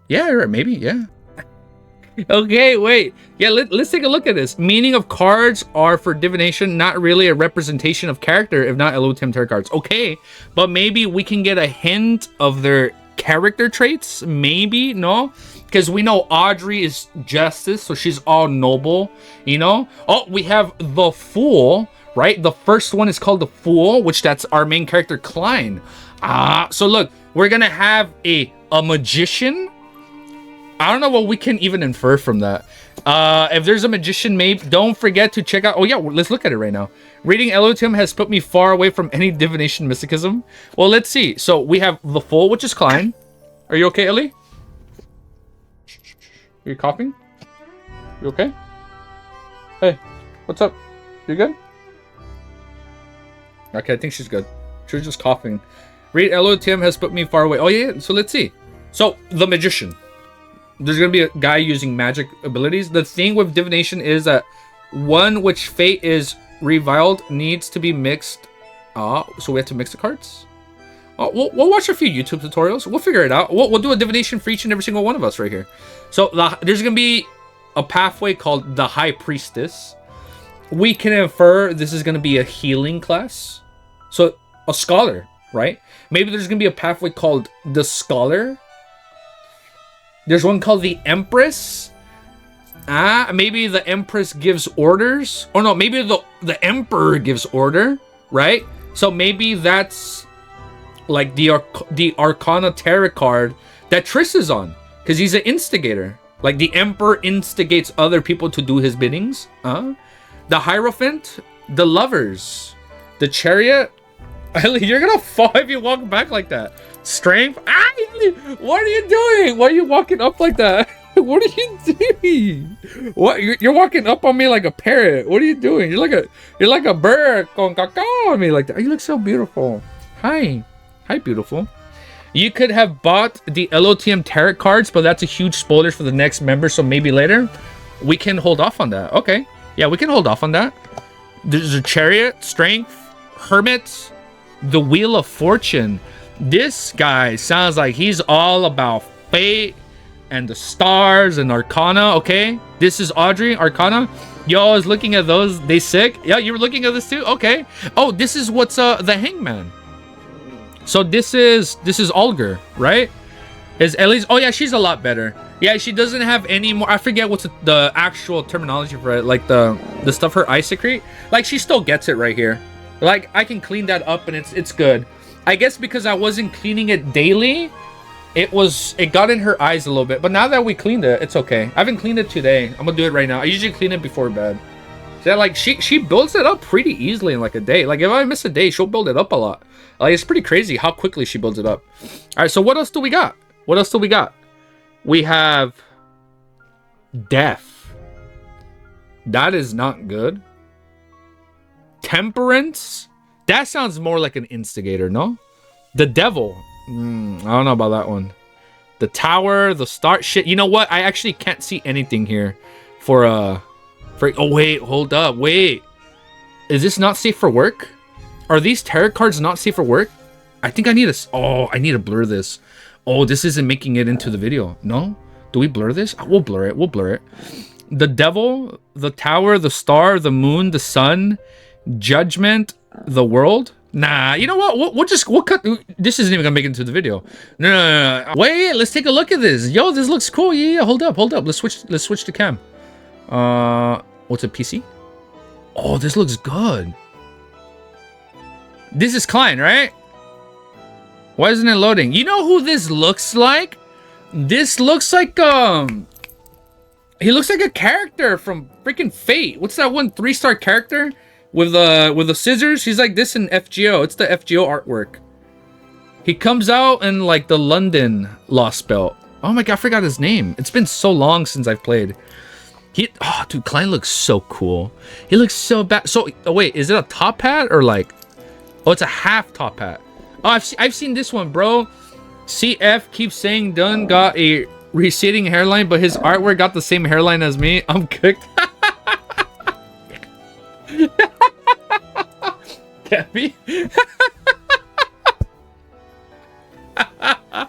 [SPEAKER 1] Yeah, maybe, yeah. Okay, wait. Yeah, let's take a look at this. Meaning of cards are for divination, not really a representation of character, if not Lotm tarot cards. Okay, but maybe we can get a hint of their character traits. Maybe, no? Because we know Audrey is justice, so she's all noble, you know? Oh, we have the Fool, right? The first one is called the Fool, which that's our main character, Klein. So look, we're gonna have a a magician. I don't know what we can even infer from that. If there's a magician, maybe don't forget to check out. Oh yeah, let's look at it right now. Reading Lotm has put me far away from any divination mysticism. Well, let's see. So we have the Fool, which is Klein. Are you okay, Ellie? Are you coughing? You okay? Hey, what's up? You good? Okay, I think she's good. She was just coughing. Read Lotm has put me far away. Oh yeah, so let's see. So the magician. There's gonna be a guy using magic abilities. The thing with divination is that one which fate is reviled needs to be mixed. So we have to mix the cards. We'll watch a few YouTube tutorials. We'll figure it out. We'll do a divination for each and every single one of us right here. So there's gonna be a pathway called the High Priestess. We can infer this is gonna be a healing class. So a scholar, right? Maybe there's gonna be a pathway called the Scholar. There's one called the Empress. Maybe the Empress gives orders. Or no, maybe the Emperor gives order, right? So maybe that's like the Arcana Tarot card that Triss is on. Because he's an instigator. Like the Emperor instigates other people to do his biddings. The Hierophant. The Lovers. The Chariot. You're gonna fall if you walk back like that. Strength. What are you doing? Why are you walking up like that? What are you doing? What? You're walking up on me like a parrot. What are you doing? You're like a bird con cacao on me like that. You look so beautiful. Hi, beautiful. You could have bought the Lotm tarot cards, but that's a huge spoiler for the next member. So maybe later we can hold off on that. Okay, yeah, we can hold off on that. There's a Chariot, Strength, Hermit, the Wheel of Fortune. This guy sounds like he's all about fate and the stars and Arcana, okay? This is Audrey, Arcana. Yo, I was looking at those. They sick? Yeah, you were looking at this too? Okay. Oh, this is what's the Hangman. So this is Olger, right? Is Ellie's? Oh yeah, she's a lot better. Yeah, she doesn't have any more. I forget what's the actual terminology for it. Like the stuff her eyes secrete. Like she still gets it right here. Like I can clean that up and it's good. I guess because I wasn't cleaning it daily, it got in her eyes a little bit. But now that we cleaned it, it's okay. I haven't cleaned it today. I'm gonna do it right now. I usually clean it before bed. So like she builds it up pretty easily in like a day. Like if I miss a day, she'll build it up a lot. Like it's pretty crazy how quickly she builds it up. All right, so what else do we got? We have Death. That is not good. Temperance. That sounds more like an instigator, no? The Devil. I don't know about that one. The Tower, the Star. Shit, you know what? I actually can't see anything here for oh wait, hold up, wait. Is this not safe for work? Are these tarot cards not safe for work? I think I need I need to blur this. Oh, this isn't making it into the video. No? Do we blur this? We'll blur it. The Devil, the Tower, the Star, the Moon, the Sun, Judgment, the World. Nah, you know what? We'll cut. This isn't even gonna make it into the video. No. Wait, let's take a look at this. Yo, this looks cool. Yeah. Hold up. Let's switch to cam. What's a PC? Oh, this looks good. This is Klein, right? Why isn't it loading? You know who this looks like? This looks like he looks like a character from freaking Fate. What's that one 3-star character with the scissors? He's like this in FGO. It's the FGO artwork. He comes out in like the London Lost Belt. Oh my god, I forgot his name. It's been so long since I've played. Dude, Klein looks so cool. He looks so bad. So, wait, is it a top hat or like? Oh, it's a half top hat. Oh, I've seen this one, bro. CF keeps saying Dunn got a receding hairline, but his artwork got the same hairline as me. I'm cooked. Cappy.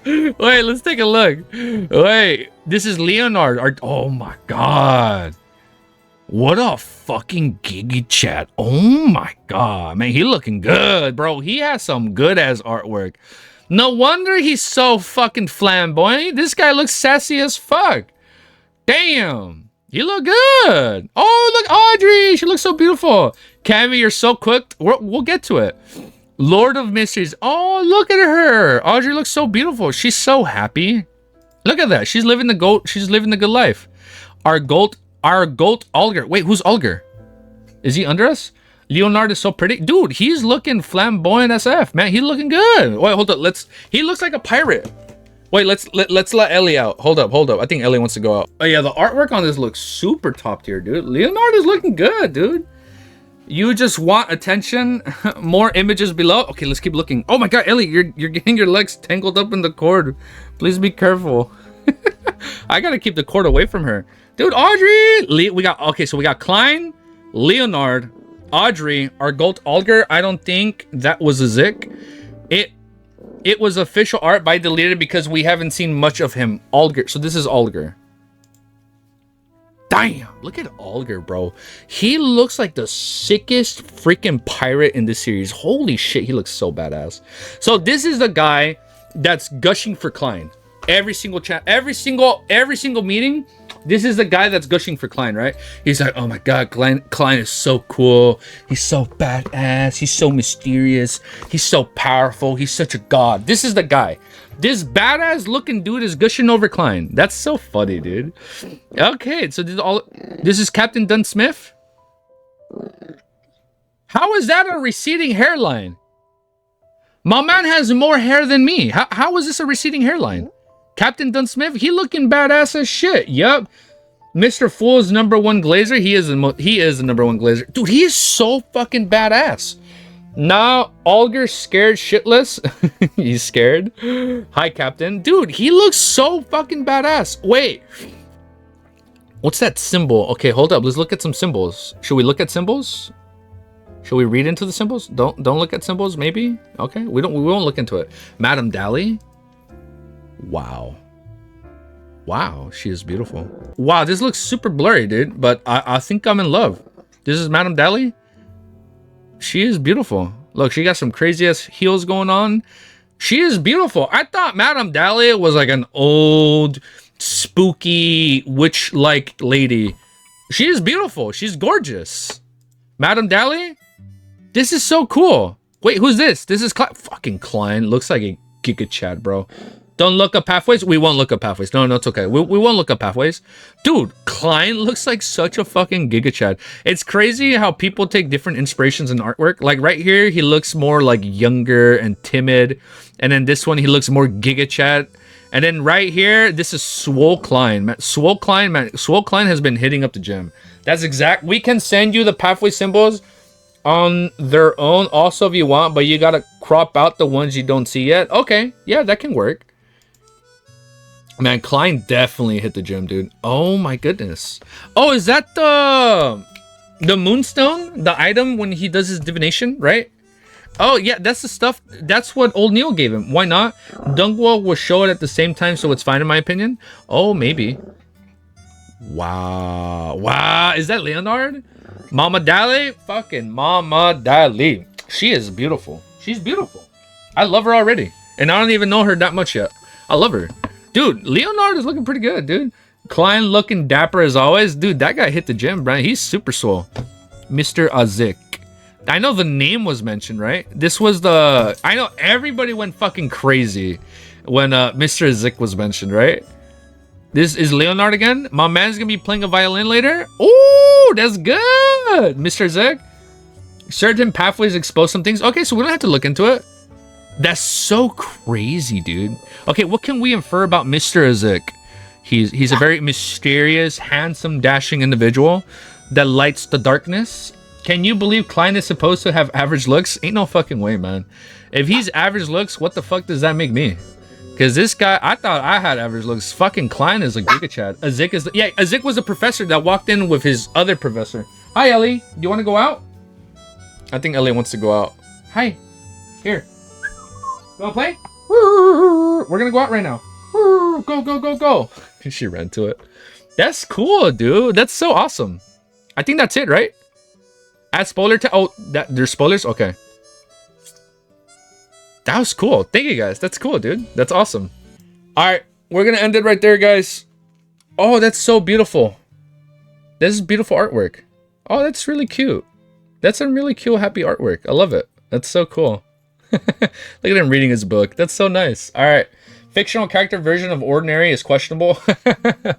[SPEAKER 1] Wait, let's take a look. Wait, this is Leonard. Oh my god. What a fucking giggy chat. Oh my god, man, he looking good, bro. He has some good ass artwork. No wonder he's so fucking flamboyant. This guy looks sassy as fuck. Damn, you look good. Oh, look, Audrey, she looks so beautiful. Cammy, you're so cooked. We'll get to it. Lord of Mysteries. Oh, look at her. Audrey looks so beautiful. She's so happy. Look at that. She's living the good life. Our goat Olger. Wait, who's Olger? Is he under us? Leonard is so pretty. Dude, he's looking flamboyant SF, man. He's looking good. Wait, hold up. He looks like a pirate. Wait, let's let Ellie out. Hold up. I think Ellie wants to go out. Oh yeah, the artwork on this looks super top tier, dude. Leonard is looking good, dude. You just want attention. More images below. Okay, let's keep looking. Oh my god, Ellie, you're getting your legs tangled up in the cord. Please be careful. I gotta keep the cord away from her. Dude, Audrey! We got Klein, Leonard, Audrey, our gold Olger. I don't think that was a Zik. It was official art, but I deleted it because we haven't seen much of him. Olger. So this is Olger. Damn, look at Olger, bro. He looks like the sickest freaking pirate in this series. Holy shit, he looks so badass. So this is the guy that's gushing for Klein. Every single chat, every single meeting, this is the guy that's gushing for Klein, right? He's like, oh my god, Klein is so cool. He's so badass. He's so mysterious. He's so powerful. He's such a god. This is the guy. This badass looking dude is gushing over Klein. That's so funny, dude. Okay, so this is Captain Dunn Smith. How is that a receding hairline? My man has more hair than me. How is this a receding hairline? Captain Dunn Smith, he looking badass as shit. Yup. Mr. Fool's #1 glazer. He is the #1 glazer. Dude, he is so fucking badass. Now, Olger scared shitless. He's scared. Hi, Captain. Dude, he looks so fucking badass. Wait. What's that symbol? Okay, hold up. Let's look at some symbols. Should we look at symbols? Should we read into the symbols? Don't look at symbols, maybe? Okay, we won't look into it. Madame Dally. Wow. Wow, she is beautiful. Wow, this looks super blurry, dude, but I think I'm in love. This is Madame Dally. She is beautiful. Look, she got some crazy ass heels going on. She is beautiful. I thought Madame Dally was like an old, spooky, witch-like lady. She is beautiful. She's gorgeous. Madame Dally? This is so cool. Wait, who's this? This is fucking Klein. Looks like a Giga Chad, bro. Don't look up pathways. We won't look up pathways. No, it's okay. We won't look up pathways. Dude, Klein looks like such a fucking Giga Chad. It's crazy how people take different inspirations in artwork. Like right here, he looks more like younger and timid. And then this one, he looks more Giga Chad. And then right here, this is Swole Klein. Man, Swole Klein has been hitting up the gym. That's exact. We can send you the pathway symbols on their own also if you want, but you gotta crop out the ones you don't see yet. Okay, yeah, that can work. Man, Klein definitely hit the gym, dude. Oh my goodness. Oh, is that the moonstone? The item when he does his divination, right? Oh yeah, that's the stuff. That's what old Neil gave him. Why not? Dungwall will show it at the same time, so it's fine in my opinion. Oh, maybe. Wow. Wow, is that Leonard? Mama Dally? Fucking Mama Dally. She is beautiful. She's beautiful. I love her already. And I don't even know her that much yet. I love her. Dude, Leonard is looking pretty good, dude. Klein looking dapper as always. Dude, that guy hit the gym, Brian. He's super swole. Mr. Azik. I know the name was mentioned, right? This was the... I know everybody went fucking crazy when Mr. Azik was mentioned, right? This is Leonard again. My man's gonna be playing a violin later. Oh, that's good. Mr. Azik. Certain pathways expose some things. Okay, so we don't have to look into it. That's so crazy, dude. Okay, what can we infer about Mr. Azik? He's a very mysterious, handsome, dashing individual that lights the darkness. Can you believe Klein is supposed to have average looks? Ain't no fucking way, man. If he's average looks, what the fuck does that make me? Because this guy, I thought I had average looks. Fucking Klein is a Giga Chad. Azik is... Yeah, Azik was a professor that walked in with his other professor. Hi, Ellie. Do you want to go out? I think Ellie wants to go out. Hi. Here. You wanna play? We're gonna go out right now. Go, go, go, go. She ran to it. That's cool, dude. That's so awesome. I think that's it, right? Add spoiler to... Oh, there's spoilers? Okay. That was cool. Thank you, guys. That's cool, dude. That's awesome. Alright, we're gonna end it right there, guys. Oh, that's so beautiful. This is beautiful artwork. Oh, that's really cute. That's a really cool, happy artwork. I love it. That's so cool. Look at him reading his book. That's so nice. All right. Fictional character version of ordinary is questionable. All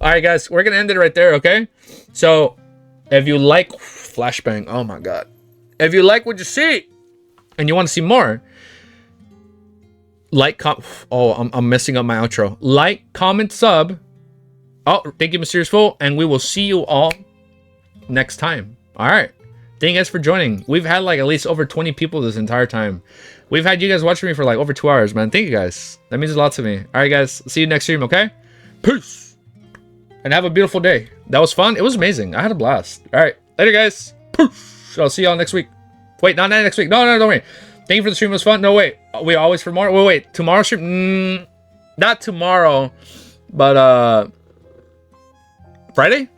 [SPEAKER 1] right, guys. We're going to end it right there, okay? So, if you like... Flashbang. Oh, my God. If you like what you see and you want to see more... I'm messing up my outro. Like, comment, sub. Oh, thank you, Mysterious Fool. And we will see you all next time. All right. Thank you guys for joining. We've had like at least over 20 people this entire time. We've had you guys watching me for like over 2 hours, man. Thank you guys. That means a lot to me. All right, guys. See you next stream, okay? Peace. And have a beautiful day. That was fun. It was amazing. I had a blast. All right. Later, guys. Peace. I'll see y'all next week. Wait, not next week. No, don't worry. Thank you for the stream. It was fun. No, wait. Wait, always for more? Wait. Tomorrow stream? Not tomorrow. But, Friday?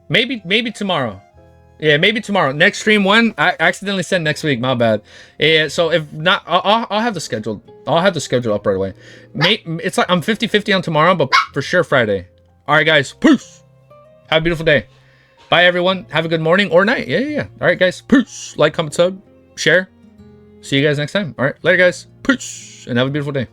[SPEAKER 1] Maybe tomorrow. Yeah, maybe tomorrow. Next stream one. I accidentally said next week. My bad. Yeah, so if not, I'll have the schedule. I'll have the schedule up right away. It's like I'm 50-50 on tomorrow, but for sure Friday. All right, guys. Peace. Have a beautiful day. Bye, everyone. Have a good morning or night. Yeah. All right, guys. Peace. Like, comment, sub, share. See you guys next time. All right. Later, guys. Peace. And have a beautiful day.